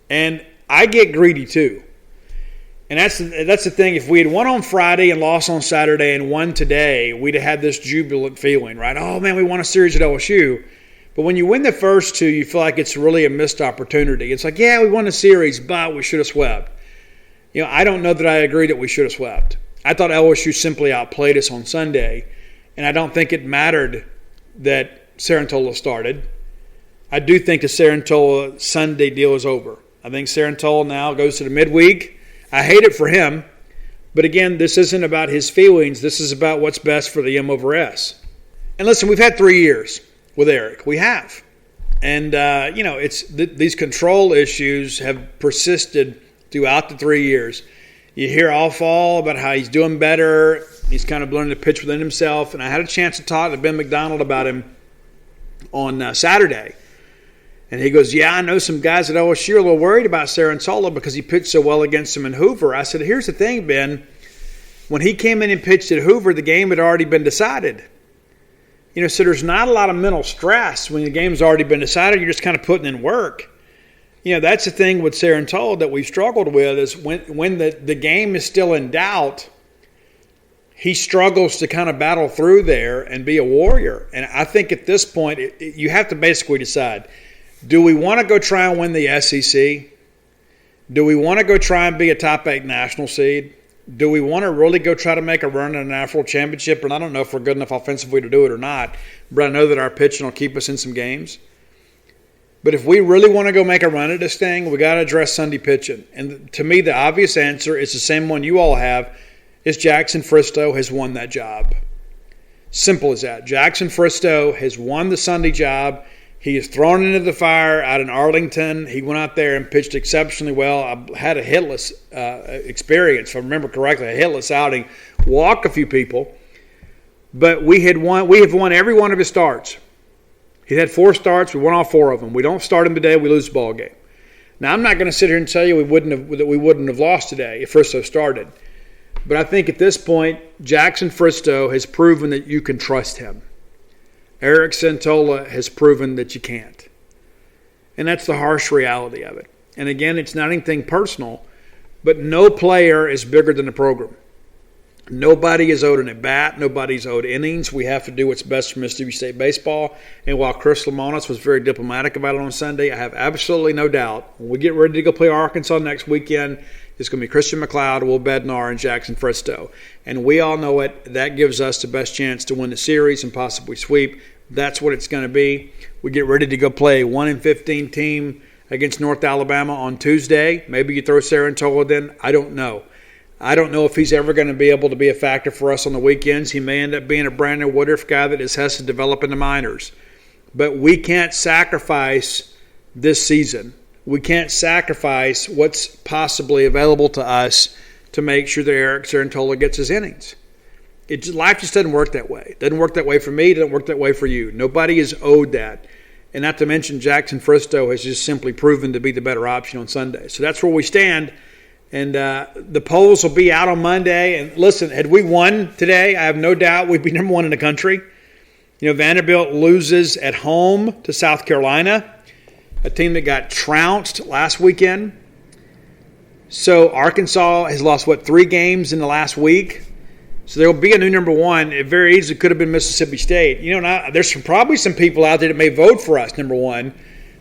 And I get greedy too. And that's the thing. If we had won on Friday and lost on Saturday and won today, we'd have had this jubilant feeling, right? Oh, man, we won a series at LSU. But when you win the first 2, you feel like it's really a missed opportunity. It's like, yeah, we won the series, but we should have swept. I don't know that I agree that we should have swept. I thought LSU simply outplayed us on Sunday, and I don't think it mattered that Cerantola started. I do think the Cerantola Sunday deal is over. I think Cerantola now goes to the midweek. I hate it for him, but again, this isn't about his feelings. This is about what's best for the M over S. And listen, we've had 3 years with Eric. We have. And, these control issues have persisted throughout the 3 years. You hear all fall about how he's doing better. He's kind of learning to pitch within himself. And I had a chance to talk to Ben McDonald about him on Saturday. And he goes, yeah, I know some guys at LSU are a little worried about Cerantola because he pitched so well against them in Hoover. I said, here's the thing, Ben. When he came in and pitched at Hoover, the game had already been decided. So there's not a lot of mental stress when the game's already been decided. You're just kind of putting in work. That's the thing with Cerantola that we've struggled with is when the game is still in doubt, he struggles to kind of battle through there and be a warrior. And I think at this point, you have to basically decide, do we want to go try and win the SEC? Do we want to go try and be a top 8 national seed? Do we want to really go try to make a run at a national championship? And I don't know if we're good enough offensively to do it or not, but I know that our pitching will keep us in some games. But if we really want to go make a run at this thing, we got to address Sunday pitching. And to me, the obvious answer is the same one you all have, is Jackson Fristoe has won that job. Simple as that. Jackson Fristoe has won the Sunday job. He is thrown into the fire out in Arlington. He went out there and pitched exceptionally well. I had a hitless experience, if I remember correctly, a hitless outing, walked a few people. But we have won every one of his starts. He had 4 starts. We won all 4 of them. We don't start him today, we lose the ball game. Now, I'm not going to sit here and tell you we wouldn't have lost today if Fristoe started. But I think at this point, Jackson Fristoe has proven that you can trust him. Eric Santola has proven that you can't. And that's the harsh reality of it. And again, it's not anything personal, but no player is bigger than the program. Nobody is owed an at-bat. Nobody's owed innings. We have to do what's best for Mississippi State baseball. And while Chris Lamonis was very diplomatic about it on Sunday, I have absolutely no doubt when we get ready to go play Arkansas next weekend, it's going to be Christian McLeod, Will Bednar, and Jackson Fristoe. And we all know it. That gives us the best chance to win the series and possibly sweep. That's what it's going to be. We get ready to go play a 1-15 team against North Alabama on Tuesday. Maybe you throw Sarantola in. I don't know. I don't know if he's ever going to be able to be a factor for us on the weekends. He may end up being a Brandon Woodruff guy that has to develop in the minors. But we can't sacrifice this season. We can't sacrifice what's possibly available to us to make sure that Eric Sarantola gets his innings. Life just doesn't work that way. It doesn't work that way for me. It doesn't work that way for you. Nobody is owed that. And not to mention Jackson Fristoe has just simply proven to be the better option on Sunday. So that's where we stand. And the polls will be out on Monday. And listen, had we won today, I have no doubt we'd be number 1 in the country. You know, Vanderbilt loses at home to South Carolina, a team that got trounced last weekend. So Arkansas has lost, 3 games in the last week? So there will be a new number 1. It very easily could have been Mississippi State. You know, there's probably some people out there that may vote for us, number 1,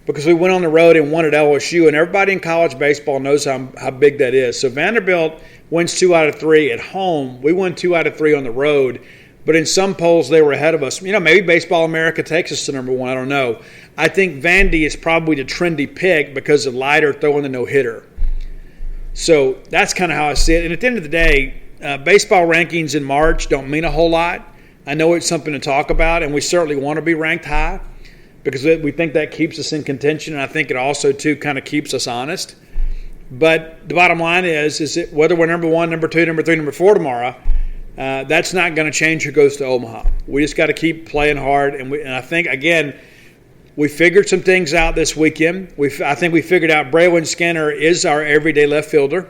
because we went on the road and won at LSU, and everybody in college baseball knows how big that is. So Vanderbilt wins 2 out of 3 at home. We won 2 out of 3 on the road. But in some polls, they were ahead of us. You know, maybe Baseball America takes us to number 1. I don't know. I think Vandy is probably the trendy pick because of Leiter throwing the no-hitter. So that's kind of how I see it. And at the end of the day, baseball rankings in March don't mean a whole lot. I know it's something to talk about, and we certainly want to be ranked high because we think that keeps us in contention, and I think it also, too, kind of keeps us honest. But the bottom line is that whether we're number 1, number 2, number 3, number 4 tomorrow, that's not going to change who goes to Omaha. We just got to keep playing hard, and I think, again, we figured some things out this weekend. I think we figured out Braylon Skinner is our everyday left fielder.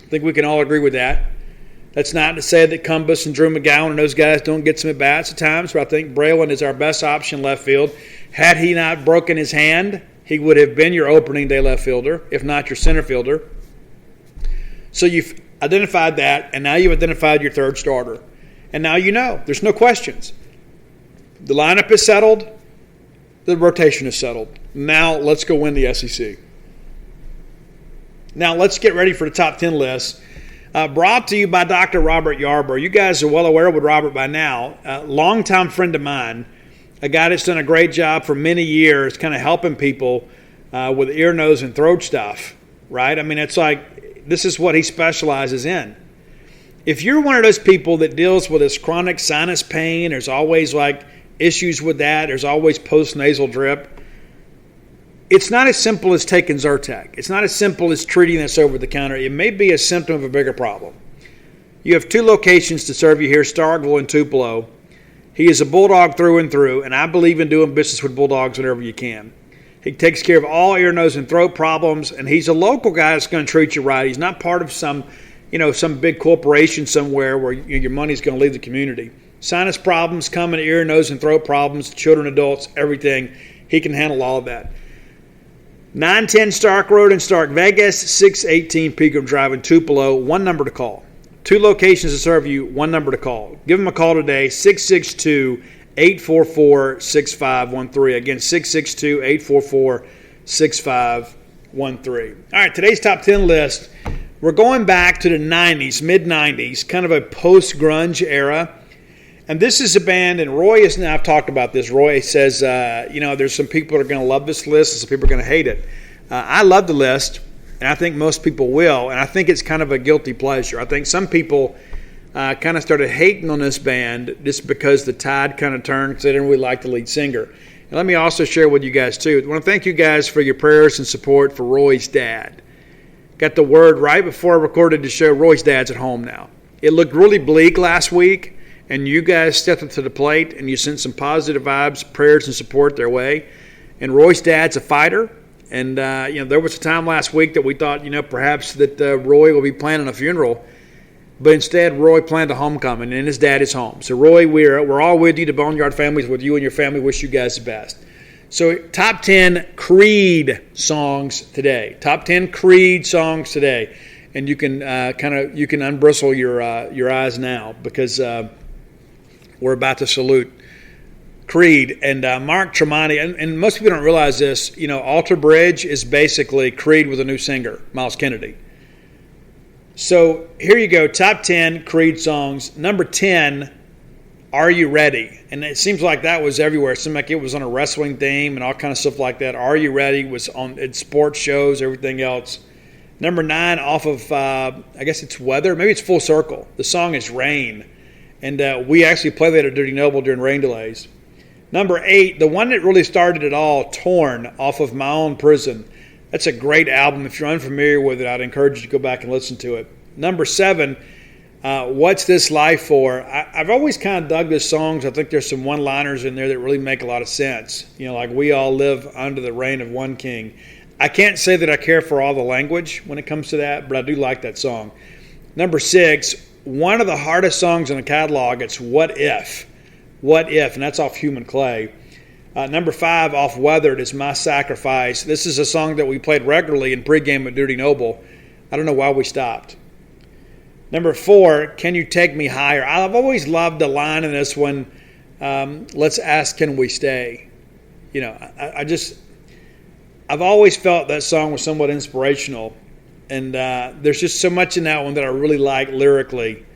I think we can all agree with that. That's not to say that Cumbus and Drew McGowan and those guys don't get some at-bats at times, but I think Braylon is our best option left field. Had he not broken his hand, he would have been your opening day left fielder, if not your center fielder. So you've identified that, and now you've identified your third starter. And now you know. There's no questions. The lineup is settled. The rotation is settled. Now let's go win the SEC. Now let's get ready for the top 10 list. Brought to you by Dr. Robert Yarbrough. You guys are well aware with Robert by now. Longtime friend of mine, a guy that's done a great job for many years kind of helping people with ear, nose, and throat stuff, right? I mean, it's like this is what he specializes in. If you're one of those people that deals with this chronic sinus pain, there's always like issues with that, there's always post-nasal drip, it's not as simple as taking Zyrtec. It's not as simple as treating this over the counter. It may be a symptom of a bigger problem. You have 2 locations to serve you here, Starkville and Tupelo. He is a Bulldog through and through, and I believe in doing business with Bulldogs whenever you can. He takes care of all ear, nose, and throat problems, and he's a local guy that's going to treat you right. He's not part of some big corporation somewhere where your money's going to leave the community. Sinus problems, common ear, nose, and throat problems, children, adults, everything. He can handle all of that. 910 Stark Road in Stark Vegas, 618 Pegram Drive in Tupelo. 1 number to call. 2 locations to serve you, 1 number to call. Give him a call today, 662-844-6513. Again, 662-844-6513. All right, today's top 10 list. We're going back to the 90s, mid-90s, kind of a post-grunge era. And this is a band, and Roy is now, I've talked about this. Roy says, there's some people that are going to love this list and some people are going to hate it. I love the list, and I think most people will, and I think it's kind of a guilty pleasure. I think some people kind of started hating on this band just because the tide kind of turned because they didn't really like the lead singer. And let me also share with you guys, too. I want to thank you guys for your prayers and support for Roy's dad. Got the word right before I recorded the show, Roy's dad's at home now. It looked really bleak last week, and you guys stepped up to the plate, and you sent some positive vibes, prayers, and support their way. And Roy's dad's a fighter. And, there was a time last week that we thought, perhaps that Roy will be planning a funeral. But instead, Roy planned a homecoming, and his dad is home. So, Roy, we're all with you. The Boneyard families with you and your family. Wish you guys the best. So, top 10 Creed songs today. Top 10 Creed songs today. And you can you can unbristle your eyes now because we're about to salute Creed. And Mark Tremonti, and most people don't realize this, Alter Bridge is basically Creed with a new singer, Miles Kennedy. So here you go, top 10 Creed songs. Number 10, Are You Ready? And it seems like that was everywhere. It seemed like it was on a wrestling theme and all kind of stuff like that. Are You Ready was on in sports shows, everything else. Number 9, off of, I guess it's Weather. Maybe it's Full Circle. The song is Rain. And we actually play that at Dirty Noble during rain delays. Number 8, the one that really started it all, Torn, off of My Own Prison. That's a great album. If you're unfamiliar with it, I'd encourage you to go back and listen to it. Number 7, What's This Life For? I've always kind of dug this songs. I think there's some one-liners in there that really make a lot of sense. Like we all live under the reign of one king. I can't say that I care for all the language when it comes to that, but I do like that song. Number 6, one of the hardest songs in the catalog, it's What If? What If? And that's off Human Clay. Number 5, off Weathered, is My Sacrifice. This is a song that we played regularly in pregame at Dirty Noble. I don't know why we stopped. Number 4, Can You Take Me Higher? I've always loved the line in this one, let's ask, can we stay? I've always felt that song was somewhat inspirational. And there's just so much in that one that I really like lyrically.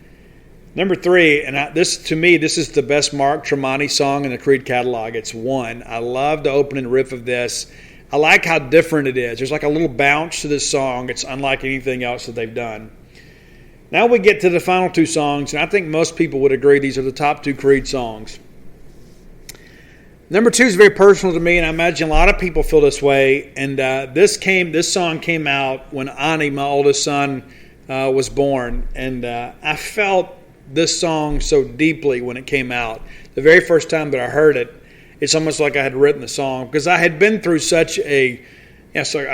Number 3, and this is the best Mark Tremonti song in the Creed catalog. It's One. I love the opening riff of this. I like how different it is. There's like a little bounce to this song. It's unlike anything else that they've done. Now we get to the final 2 songs, and I think most people would agree these are the top 2 Creed songs. Number 2 is very personal to me, and I imagine a lot of people feel this way. And this song came out when Ani, my oldest son, was born, and I felt this song so deeply when it came out. The very first time that I heard it, it's almost like I had written the song because I had been through such a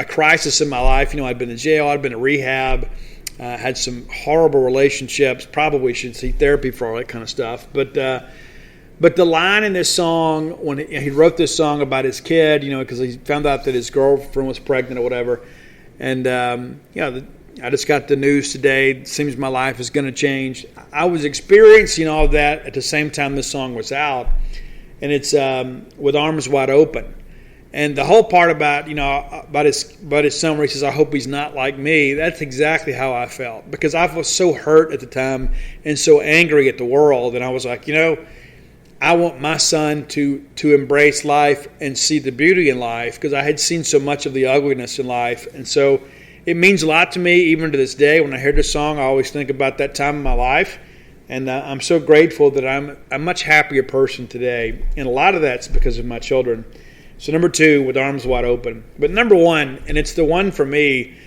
crisis in my life. I'd been in jail, I'd been in rehab, had some horrible relationships. Probably should see therapy for all that kind of stuff. But the line in this song, when he wrote this song about his kid, because he found out that his girlfriend was pregnant or whatever, and I just got the news today. It seems my life is going to change. I was experiencing all that at the same time this song was out, and it's With Arms Wide Open. And the whole part about his son where he says, I hope he's not like me, that's exactly how I felt. Because I was so hurt at the time and so angry at the world. And I was like, I want my son to embrace life and see the beauty in life because I had seen so much of the ugliness in life. And so it means a lot to me even to this day. When I hear this song, I always think about that time in my life. And I'm so grateful that I'm a much happier person today. And a lot of that's because of my children. So number 2, With Arms Wide Open. But number 1, and it's the one for me,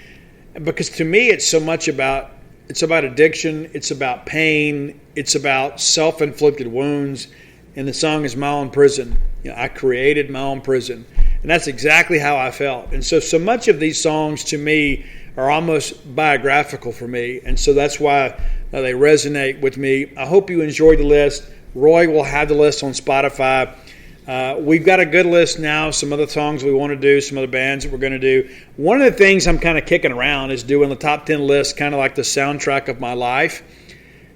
because to me it's so much about, it's about addiction, it's about pain, it's about self-inflicted wounds, and the song is My Own Prison. I created my own prison. And that's exactly how I felt. And so much of these songs to me are almost biographical for me. And so that's why they resonate with me. I hope you enjoyed the list. Roy will have the list on Spotify. We've got a good list now, some other songs we want to do, some other bands that we're going to do. One of the things I'm kind of kicking around is doing the top 10 list, kind of like the soundtrack of my life.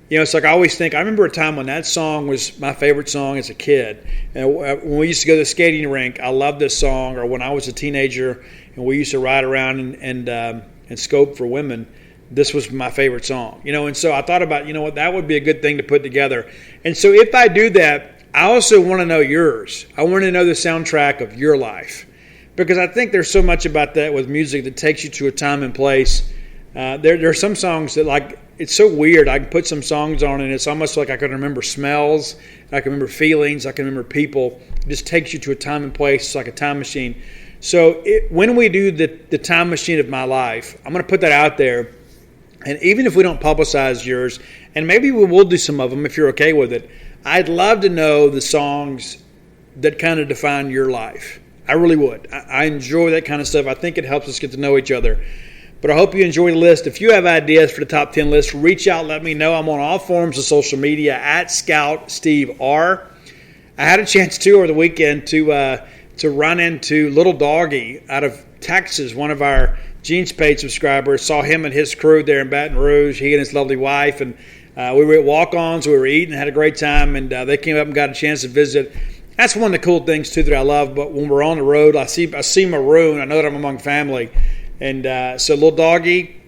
It's like I always think, I remember a time when that song was my favorite song as a kid. And when we used to go to the skating rink, I loved this song. Or when I was a teenager and we used to ride around and scope for women, this was my favorite song. And so I thought about, what, that would be a good thing to put together. And so if I do that, I also want to know yours. I want to know the soundtrack of your life. Because I think there's so much about that with music that takes you to a time and place. There are some songs that, like it's so weird. I can put some songs on and it's almost like I can remember smells, I can remember feelings, I can remember people. It just takes you to a time and place. It's like a time machine. So when we do the time machine of my life, I'm going to put that out there. And even if we don't publicize yours, and maybe we will do some of them if you're okay with it, I'd love to know the songs that kind of define your life. I really would. I enjoy that kind of stuff. I think it helps us get to know each other. But I hope you enjoy the list. If you have ideas for the top 10 list, reach out, let me know. I'm on all forms of social media at Scout Steve R. I had a chance, too, over the weekend to run into little Doggy out of Texas, one of our Gene's Paid subscribers. Saw him and his crew there in Baton Rouge, he and his lovely wife. And we were at walk-ons, we were eating, had a great time, and they came up and got a chance to visit. That's one of the cool things, too, that I love. But when we're on the road, I see Maroon. I know that I'm among family. And so, little Doggy,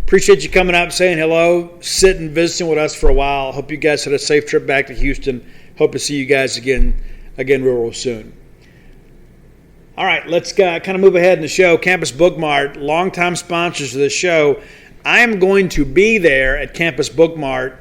appreciate you coming up, saying hello, sitting, visiting with us for a while. Hope you guys had a safe trip back to Houston. Hope to see you guys again real soon. All right, let's kind of move ahead in the show. Campus Book Mart, longtime sponsors of the show. I am going to be there at Campus Book Mart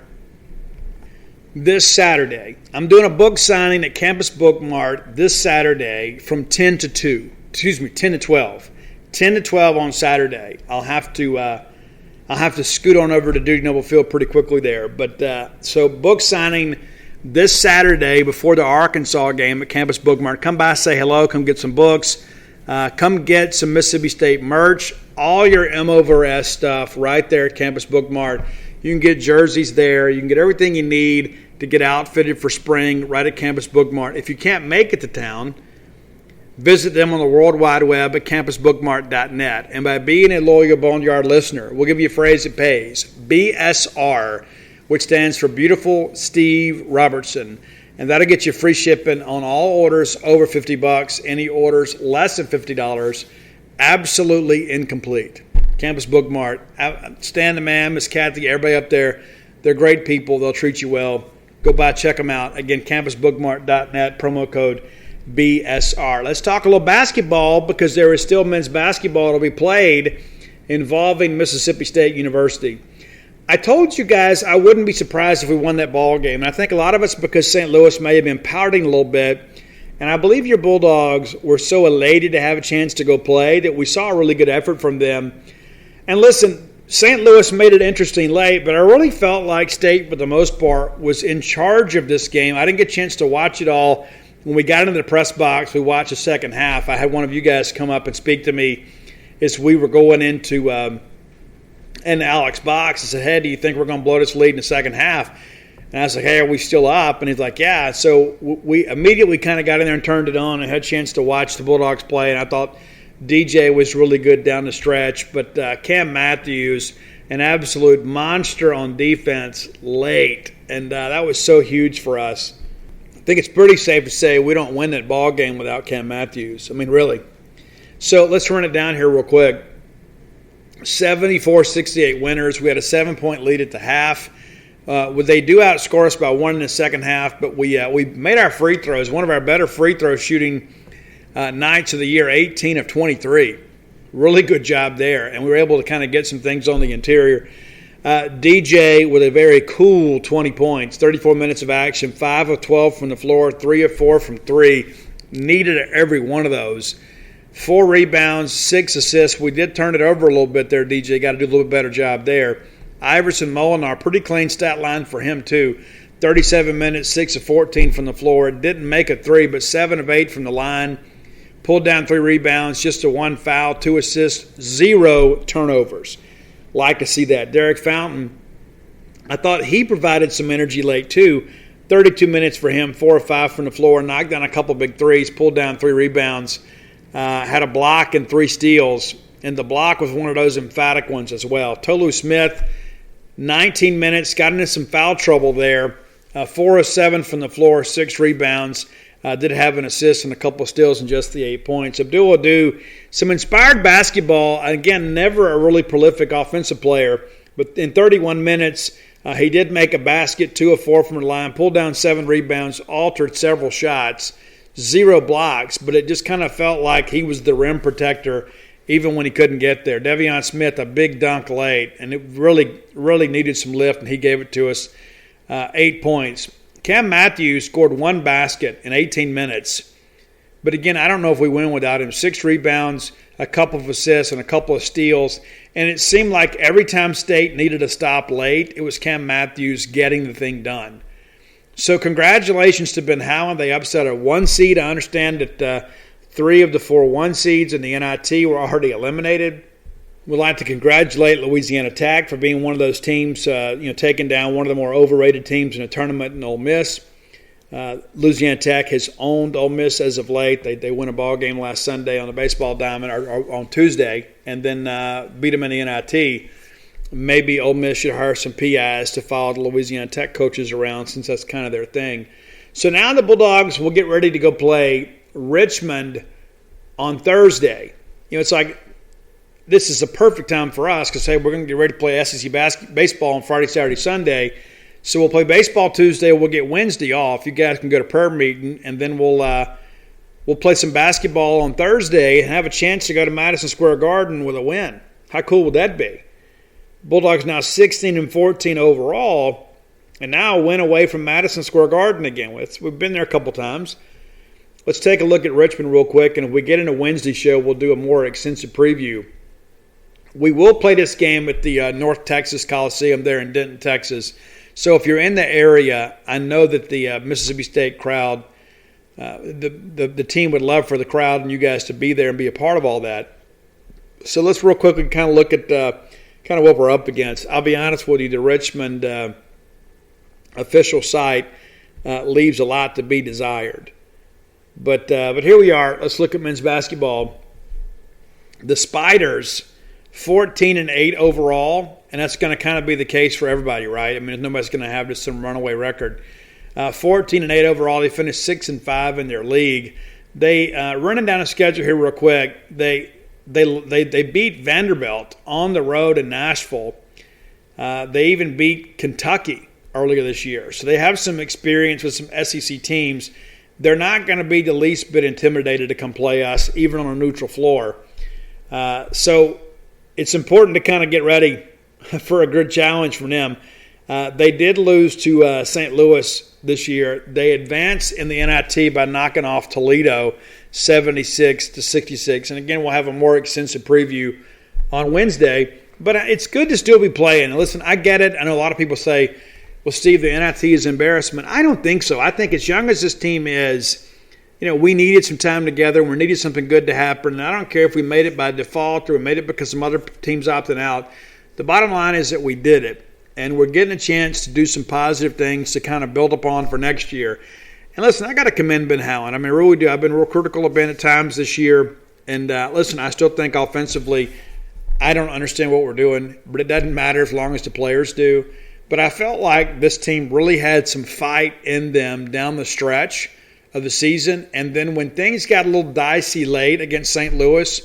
this Saturday. I'm doing a book signing at Campus Book Mart this Saturday from 10 to 12. 10 to 12 on Saturday. I'll have to scoot on over to Dudy Noble Field pretty quickly there. But so book signing this Saturday before the Arkansas game at Campus Book Mart. Come by, say hello, come get some books. Come get some Mississippi State merch. All your M over S stuff right there at Campus Book Mart. You can get jerseys there. You can get everything you need to get outfitted for spring right at Campus Book Mart. If you can't make it to town, visit them on the World Wide Web at campusbookmart.net. And by being a loyal Boneyard listener, we'll give you a phrase that pays, BSR, which stands for Beautiful Steve Robertson. And that'll get you free shipping on all orders over $50. Any orders less than $50, absolutely incomplete. Campus Book Mart. Stan the man, Miss Kathy, everybody up there, they're great people. They'll treat you well. Go by, check them out. Again, campusbookmart.net, promo code BSR. Let's talk a little basketball because there is still men's basketball to be played involving Mississippi State University. I told you guys I wouldn't be surprised if we won that ball game. And I think a lot of it's because St. Louis may have been pouting a little bit. And I believe your Bulldogs were so elated to have a chance to go play that we saw a really good effort from them. And listen, St. Louis made it interesting late, but I really felt like State, for the most part, was in charge of this game. I didn't get a chance to watch it all. When we got into the press box, we watched the second half. I had one of you guys come up and speak to me as we were going into Alex box. I said, hey, do you think we're going to blow this lead in the second half? And I was like, hey, are we still up? And he's like, yeah. So we immediately kind of got in there and turned it on and had a chance to watch the Bulldogs play. And I thought DJ was really good down the stretch. But Cam Matthews, an absolute monster on defense late. And that was so huge for us. I think it's pretty safe to say we don't win that ball game without Cam Matthews. I mean, really. So let's run it down here real quick. 74-68 winners. We had a 7-point lead at the half. They do outscore us by one in the second half, but we made our free throws. One of our better free throw shooting nights of the year, 18 of 23. Really good job there, and we were able to kind of get some things on the interior. DJ with a very cool 20 points, 34 minutes of action, 5 of 12 from the floor, 3 of 4 from 3. Needed every one of those. 4 rebounds, 6 assists. We did turn it over a little bit there, DJ. Got to do a little bit better job there. Iverson Molinar, pretty clean stat line for him too. 37 minutes, 6 of 14 from the floor. Didn't make a 3, but 7 of 8 from the line. Pulled down 3 rebounds, just a 1 foul, 2 assists, 0 turnovers. Like to see that. Derek Fountain, I thought he provided some energy late too. 32 minutes for him, 4 of 5 from the floor. Knocked down a couple big threes, pulled down 3 rebounds. Had a block and 3 steals. And the block was one of those emphatic ones as well. Tolu Smith, 19 minutes, got into some foul trouble there. 4 of 7 from the floor, 6 rebounds. Did have an assist and a couple of steals and just the 8 points. Abdul Adu, some inspired basketball. Again, never a really prolific offensive player. But in 31 minutes, he did make a basket, 2 of 4 from the line. Pulled down 7 rebounds, altered several shots. 0 blocks, but it just kind of felt like he was the rim protector even when he couldn't get there. Devion Smith, a big dunk late, and it really, really needed some lift, and he gave it to us. 8 points. Cam Matthews scored 1 basket in 18 minutes. But again, I don't know if we win without him. 6 rebounds, a couple of assists, and a couple of steals. And it seemed like every time State needed a stop late, it was Cam Matthews getting the thing done. So congratulations to Ben Howland. They upset a 1 seed. I understand that 3 of the 4 1 seeds in the NIT were already eliminated. We'd like to congratulate Louisiana Tech for being one of those teams, taking down one of the more overrated teams in the tournament in Ole Miss. Louisiana Tech has owned Ole Miss as of late. They won a ball game last Sunday on the baseball diamond, or on Tuesday, and then beat them in the NIT. Maybe Ole Miss should hire some PIs to follow the Louisiana Tech coaches around, since that's kind of their thing. So now the Bulldogs will get ready to go play Richmond on Thursday. It's like this is a perfect time for us because, hey, we're going to get ready to play SEC baseball on Friday, Saturday, Sunday. So we'll play baseball Tuesday. We'll get Wednesday off. You guys can go to prayer meeting, and then we'll play some basketball on Thursday and have a chance to go to Madison Square Garden with a win. How cool would that be? Bulldogs now 16-14 overall, and now a win away from Madison Square Garden again. We've been there a couple times. Let's take a look at Richmond real quick, and if we get into Wednesday show, we'll do a more extensive preview. We will play this game at the North Texas Coliseum there in Denton, Texas. So if you're in the area, I know that the Mississippi State crowd, the team would love for the crowd and you guys to be there and be a part of all that. So let's real quickly kind of look at kind of what we're up against. I'll be honest with you, the Richmond official site leaves a lot to be desired. But here we are. Let's look at men's basketball. The Spiders, 14-8 overall, and that's going to kind of be the case for everybody, right? I mean, nobody's going to have just some runaway record. 14-8 overall. They finished 6-5 in their league. They running down a schedule here real quick. They beat Vanderbilt on the road in Nashville. They even beat Kentucky earlier this year. So they have some experience with some SEC teams. They're not going to be the least bit intimidated to come play us, even on a neutral floor. So it's important to kind of get ready for a good challenge from them. They did lose to St. Louis this year. They advanced in the NIT by knocking off Toledo 76-66. And again, we'll have a more extensive preview on Wednesday. But it's good to still be playing. And listen, I get it. I know a lot of people say, well, Steve, the NIT is embarrassment. I don't think so. I think as young as this team is, we needed some time together. We needed something good to happen. And I don't care if we made it by default or we made it because some other teams opted out. The bottom line is that we did it. And we're getting a chance to do some positive things to kind of build upon for next year. And listen, I got to commend Ben Howland. I mean, I really do. I've been real critical of Ben at times this year. And listen, I still think offensively, I don't understand what we're doing. But it doesn't matter as long as the players do. But I felt like this team really had some fight in them down the stretch of the season. And then when things got a little dicey late against St. Louis,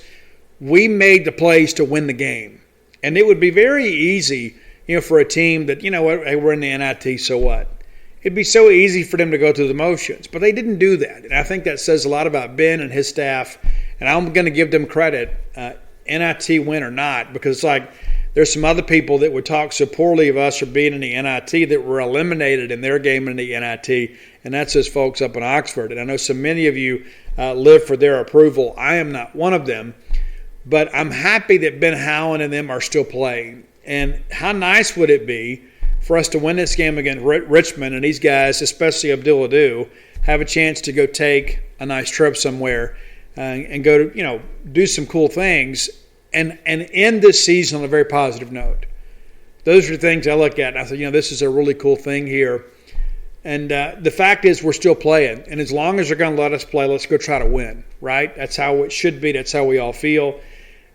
we made the plays to win the game. And it would be very easy, for a team that, hey, we're in the NIT, so what? It'd be so easy for them to go through the motions. But they didn't do that. And I think that says a lot about Ben and his staff. And I'm going to give them credit, NIT win or not, because it's like there's some other people that would talk so poorly of us for being in the NIT that were eliminated in their game in the NIT, and that's those folks up in Oxford. And I know so many of you live for their approval. I am not one of them, but I'm happy that Ben Howland and them are still playing. And how nice would it be for us to win this game against Richmond and these guys, especially Abdul Adu, have a chance to go take a nice trip somewhere and go to, do some cool things and end this season on a very positive note. Those are the things I look at, and I thought, this is a really cool thing here. And the fact is we're still playing. And as long as they're going to let us play, let's go try to win, right? That's how it should be. That's how we all feel.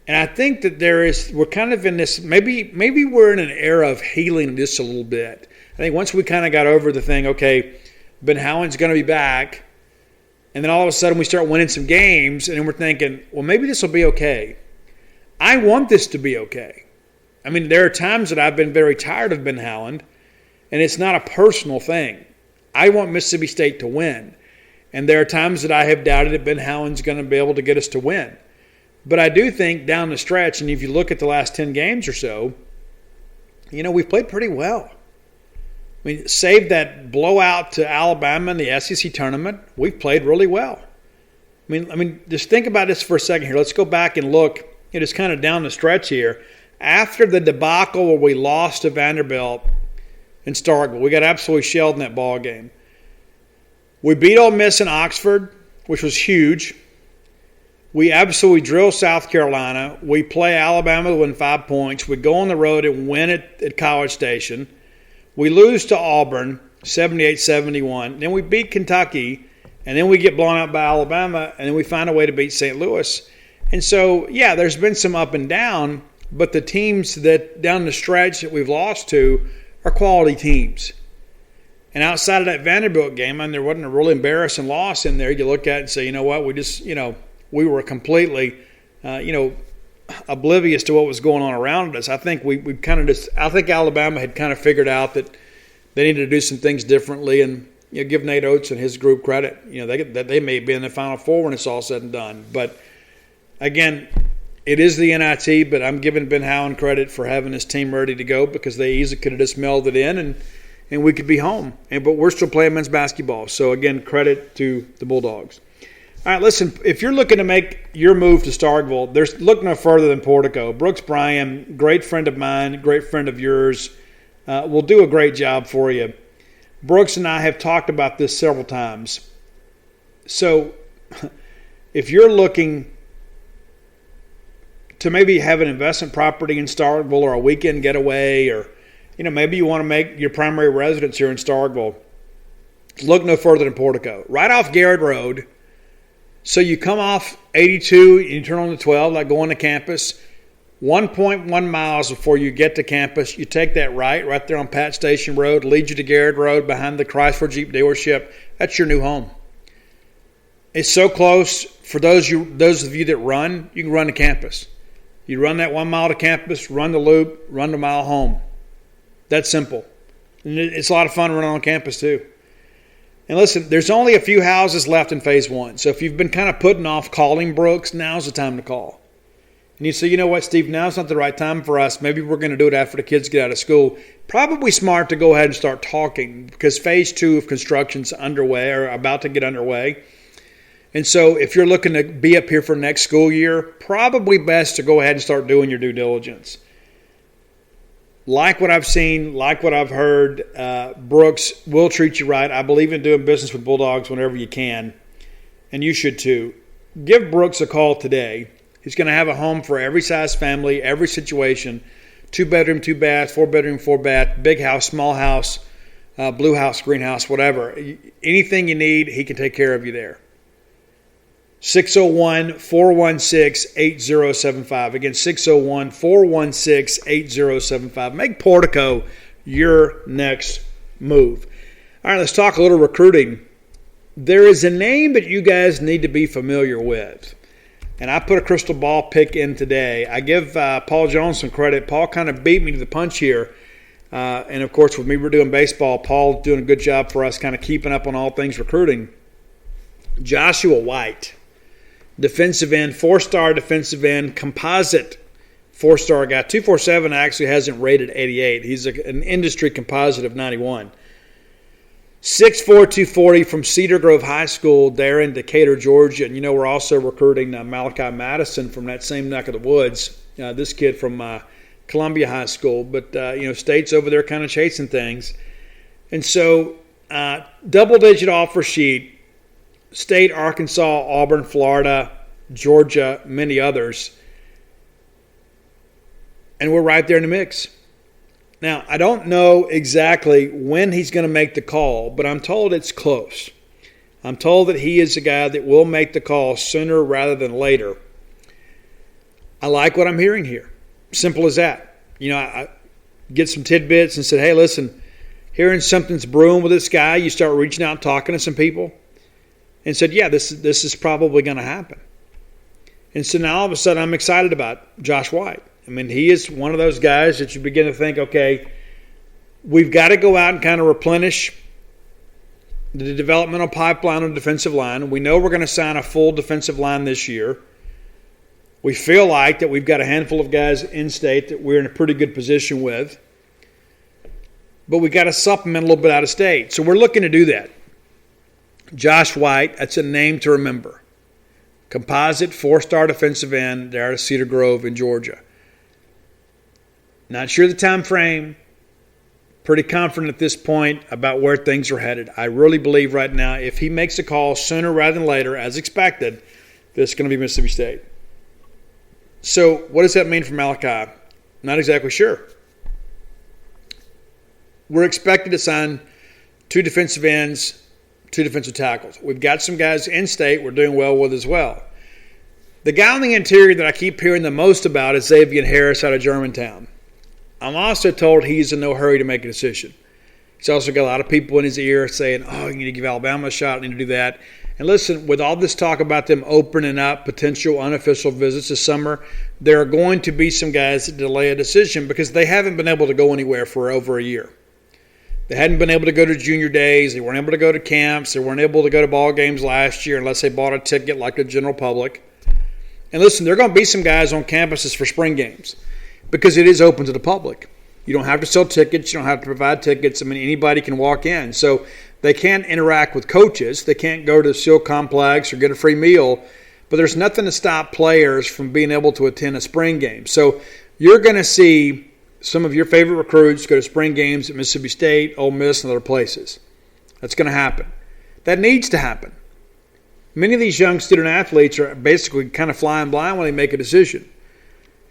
And I think that we're kind of in this, maybe we're in an era of healing just a little bit. I think once we kind of got over the thing, okay, Ben Howland's going to be back, and then all of a sudden we start winning some games, and then we're thinking, well, maybe this will be okay. I want this to be okay. I mean, there are times that I've been very tired of Ben Howland, and it's not a personal thing. I want Mississippi State to win. And there are times that I have doubted that Ben Howland's going to be able to get us to win. But I do think down the stretch, and if you look at the last 10 games or so, we've played pretty well. I mean, save that blowout to Alabama in the SEC tournament, we've played really well. I mean, just think about this for a second here. Let's go back and look. It's kind of down the stretch here. After the debacle where we lost to Vanderbilt in Starkville, we got absolutely shelled in that ball game. We beat Ole Miss in Oxford, which was huge. We absolutely drill South Carolina. We play Alabama to win 5 points. We go on the road and win at College Station. We lose to Auburn, 78-71. Then we beat Kentucky, and then we get blown out by Alabama, and then we find a way to beat St. Louis. And so, yeah, there's been some up and down, but the teams that down the stretch that we've lost to are quality teams. And outside of that Vanderbilt game, there wasn't a really embarrassing loss in there. You look at it and say, you know what, we just, we were completely, oblivious to what was going on around us. I think I think Alabama had kind of figured out that they needed to do some things differently, and give Nate Oates and his group credit. That they may be in the Final Four when it's all said and done. But again, it is the NIT, but I'm giving Ben Howland credit for having his team ready to go, because they easily could have just melded in and we could be home. But we're still playing men's basketball. So again, credit to the Bulldogs. All right, listen, if you're looking to make your move to Starkville, look no further than Portico. Brooks Bryan, great friend of mine, great friend of yours, will do a great job for you. Brooks and I have talked about this several times. So if you're looking to maybe have an investment property in Starkville or a weekend getaway, or maybe you want to make your primary residence here in Starkville, look no further than Portico. Right off Garrett Road. So you come off 82, you turn on the 12, like going to campus. 1.1 miles before you get to campus, you take that right there on Pat Station Road, leads you to Garrett Road behind the Chrysler Jeep dealership. That's your new home. It's so close. For those of you that run, you can run to campus. You run that 1 mile to campus, run the loop, run the mile home. That's simple. And it's a lot of fun running on campus too. And listen, there's only a few houses left in Phase 1. So if you've been kind of putting off calling Brooks, now's the time to call. And you say, you know what, Steve, now's not the right time for us. Maybe we're going to do it after the kids get out of school. Probably smart to go ahead and start talking, because Phase 2 of construction's underway, or about to get underway. And so if you're looking to be up here for next school year, probably best to go ahead and start doing your due diligence. Like what I've seen, like what I've heard, Brooks will treat you right. I believe in doing business with Bulldogs whenever you can, and you should too. Give Brooks a call today. He's going to have a home for every size family, every situation. 2-bedroom, 2-bath, 4-bedroom, 4-bath, big house, small house, blue house, green house, whatever. Anything you need, he can take care of you there. 601-416-8075. Again, 601-416-8075. Make Portico your next move. All right, let's talk a little recruiting. There is a name that you guys need to be familiar with. And I put a crystal ball pick in today. I give Paul Jones some credit. Paul kind of beat me to the punch here. And, of course, with me, we're doing baseball. Paul doing a good job for us kind of keeping up on all things recruiting. Joshua White. Defensive end, 4-star defensive end, composite 4-star guy. 247 actually hasn't rated 88. He's an industry composite of 91. 6'4", 240 from Cedar Grove High School there in Decatur, Georgia. And, we're also recruiting Malachi Madison from that same neck of the woods. This kid from Columbia High School. But, State's over there kind of chasing things. And so, double-digit offer sheet. State, Arkansas, Auburn, Florida, Georgia, many others. And we're right there in the mix. Now, I don't know exactly when he's going to make the call, but I'm told it's close. I'm told that he is a guy that will make the call sooner rather than later. I like what I'm hearing here. Simple as that. I get some tidbits and said, hey, listen, hearing something's brewing with this guy, you start reaching out and talking to some people. And said, yeah, this is probably going to happen. And so now all of a sudden I'm excited about Josh White. I mean, he is one of those guys that you begin to think, okay, we've got to go out and kind of replenish the developmental pipeline on the defensive line. We know we're going to sign a full defensive line this year. We feel like that we've got a handful of guys in state that we're in a pretty good position with. But we got to supplement a little bit out of state. So we're looking to do that. Josh White, that's a name to remember. Composite 4-star defensive end there out of Cedar Grove in Georgia. Not sure the time frame. Pretty confident at this point about where things are headed. I really believe right now if he makes a call sooner rather than later, as expected, this is going to be Mississippi State. So what does that mean for Malachi? Not exactly sure. We're expected to sign 2 defensive ends, 2 defensive tackles. We've got some guys in state we're doing well with as well. The guy on the interior that I keep hearing the most about is Xavier Harris out of Germantown. I'm also told he's in no hurry to make a decision. He's also got a lot of people in his ear saying, you need to give Alabama a shot, you need to do that. And listen, with all this talk about them opening up potential unofficial visits this summer, there are going to be some guys that delay a decision because they haven't been able to go anywhere for over a year. They hadn't been able to go to junior days. They weren't able to go to camps. They weren't able to go to ball games last year unless they bought a ticket like the general public. And listen, there are going to be some guys on campuses for spring games because it is open to the public. You don't have to sell tickets. You don't have to provide tickets. I mean, anybody can walk in. So they can't interact with coaches. They can't go to the SEAL complex or get a free meal. But there's nothing to stop players from being able to attend a spring game. So you're going to see some of your favorite recruits go to spring games at Mississippi State, Ole Miss, and other places. That's going to happen. That needs to happen. Many of these young student athletes are basically kind of flying blind when they make a decision.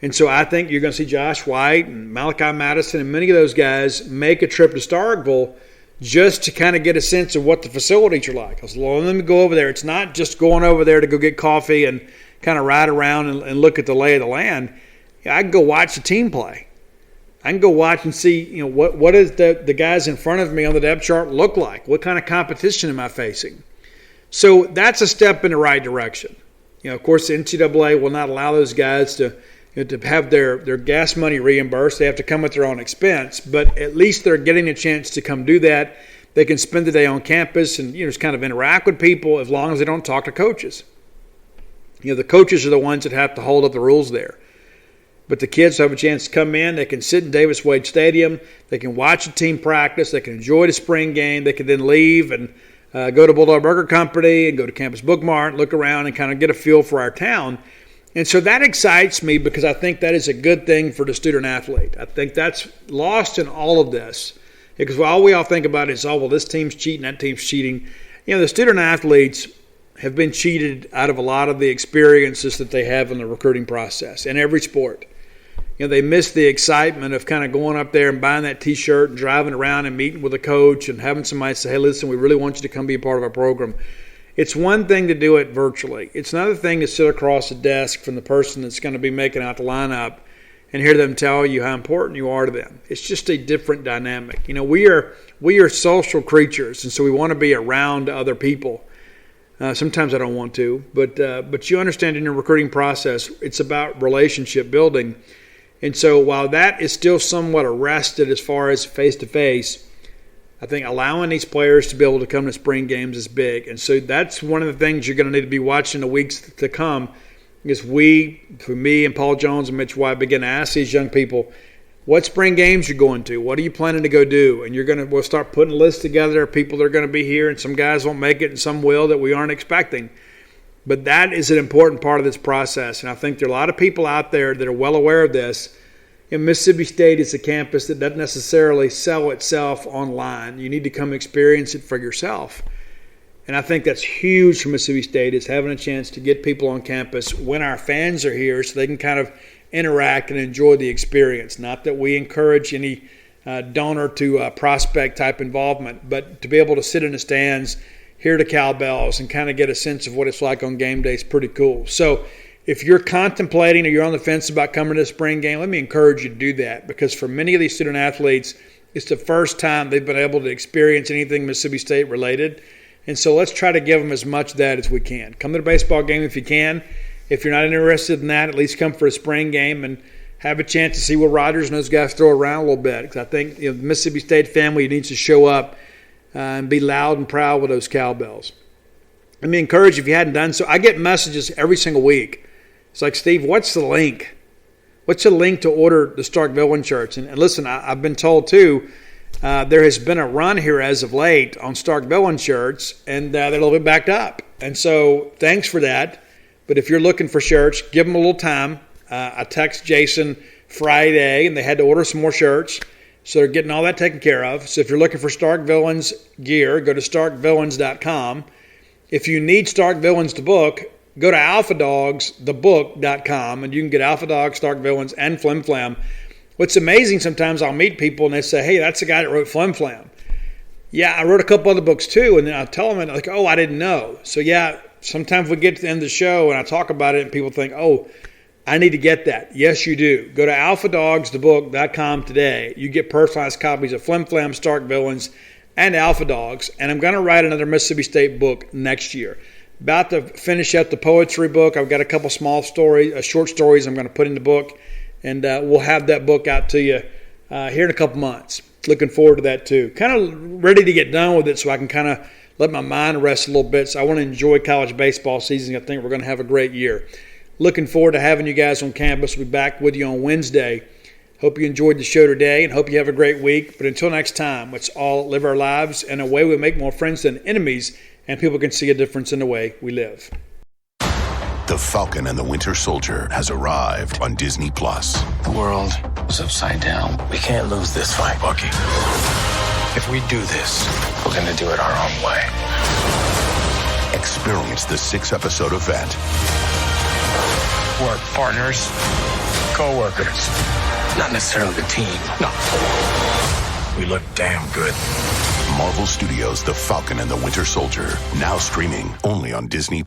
And so I think you're going to see Josh White and Malachi Madison and many of those guys make a trip to Starkville just to kind of get a sense of what the facilities are like. I was let them go over there. It's not just going over there to go get coffee and kind of ride around and look at the lay of the land. I can go watch the team play. I can go watch and see, what does the guys in front of me on the depth chart look like? What kind of competition am I facing? So that's a step in the right direction. Of course, the NCAA will not allow those guys to have their gas money reimbursed. They have to come at their own expense, but at least they're getting a chance to come do that. They can spend the day on campus and just kind of interact with people as long as they don't talk to coaches. The coaches are the ones that have to hold up the rules there. But the kids have a chance to come in. They can sit in Davis Wade Stadium. They can watch a team practice. They can enjoy the spring game. They can then leave and go to Bulldog Burger Company and go to Campus Bookmart, look around and kind of get a feel for our town. And so that excites me because I think that is a good thing for the student athlete. I think that's lost in all of this because all we all think about is, this team's cheating, that team's cheating. The student athletes have been cheated out of a lot of the experiences that they have in the recruiting process in every sport. They miss the excitement of kind of going up there and buying that T-shirt and driving around and meeting with a coach and having somebody say, hey, listen, we really want you to come be a part of our program. It's one thing to do it virtually. It's another thing to sit across the desk from the person that's going to be making out the lineup and hear them tell you how important you are to them. It's just a different dynamic. We are social creatures, and so we want to be around other people. Sometimes I don't want to, but you understand in your recruiting process, it's about relationship building. And so while that is still somewhat arrested as far as face-to-face, I think allowing these players to be able to come to spring games is big. And so that's one of the things you're going to need to be watching the weeks to come is me and Paul Jones and Mitch White, begin to ask these young people, what spring games you're going to? What are you planning to go do? And we'll start putting a list together of people that are going to be here, and some guys won't make it and some will that we aren't expecting. But that is an important part of this process, and I think there are a lot of people out there that are well aware of this. Mississippi State is a campus that doesn't necessarily sell itself online. You need to come experience it for yourself. And I think that's huge for Mississippi State, is having a chance to get people on campus when our fans are here so they can kind of interact and enjoy the experience. Not that we encourage any donor to prospect type involvement, but to be able to sit in the stands, hear the cowbells, and kind of get a sense of what it's like on game day is pretty cool. So if you're contemplating or you're on the fence about coming to the spring game, let me encourage you to do that, because for many of these student athletes, it's the first time they've been able to experience anything Mississippi State related. And so let's try to give them as much of that as we can. Come to the baseball game if you can. If you're not interested in that, at least come for a spring game and have a chance to see what Rogers and those guys throw around a little bit. Because I think the Mississippi State family needs to show up and be loud and proud with those cowbells. Let me encourage you, if you hadn't done so, I get messages every single week It's like, Steve, what's the link? What's the link to order the Stark Villain shirts? And listen, I've been told, too, there has been a run here as of late on Stark Villain shirts, and they're a little bit backed up. And so thanks for that. But if you're looking for shirts, give them a little time. I text Jason Friday, and they had to order some more shirts. So they're getting all that taken care of. So if you're looking for Stark Villains gear, go to starkvillains.com. If you need Stark Villains to book, go to alphadogsthebook.com, and you can get Alpha Dogs, Stark Villains, and Flim Flam. What's amazing, sometimes I'll meet people, and they say, hey, that's the guy that wrote Flim Flam. Yeah, I wrote a couple other books too, and then I'll tell them, and like, oh, I didn't know. So yeah, sometimes we get to the end of the show, and I talk about it, and people think, oh, I need to get that. Yes, you do. Go to alphadogsthebook.com today. You get personalized copies of Flim Flam, Stark Villains, and Alpha Dogs. And I'm going to write another Mississippi State book next year. About to finish up the poetry book. I've got a couple small stories, short stories I'm going to put in the book. And we'll have that book out to you here in a couple months. Looking forward to that too. Kind of ready to get done with it so I can kind of let my mind rest a little bit. So I want to enjoy college baseball season. I think we're going to have a great year. Looking forward to having you guys on campus. We'll be back with you on Wednesday. Hope you enjoyed the show today and hope you have a great week. But until next time, let's all live our lives in a way we make more friends than enemies, and people can see a difference in the way we live. The Falcon and the Winter Soldier has arrived on Disney+. The world is upside down. We can't lose this fight, Bucky. If we do this, we're going to do it our own way. Experience the 6-episode event. Work partners, co-workers. Not necessarily the team. No. We look damn good. Marvel Studios' The Falcon and the Winter Soldier, now streaming only on Disney+.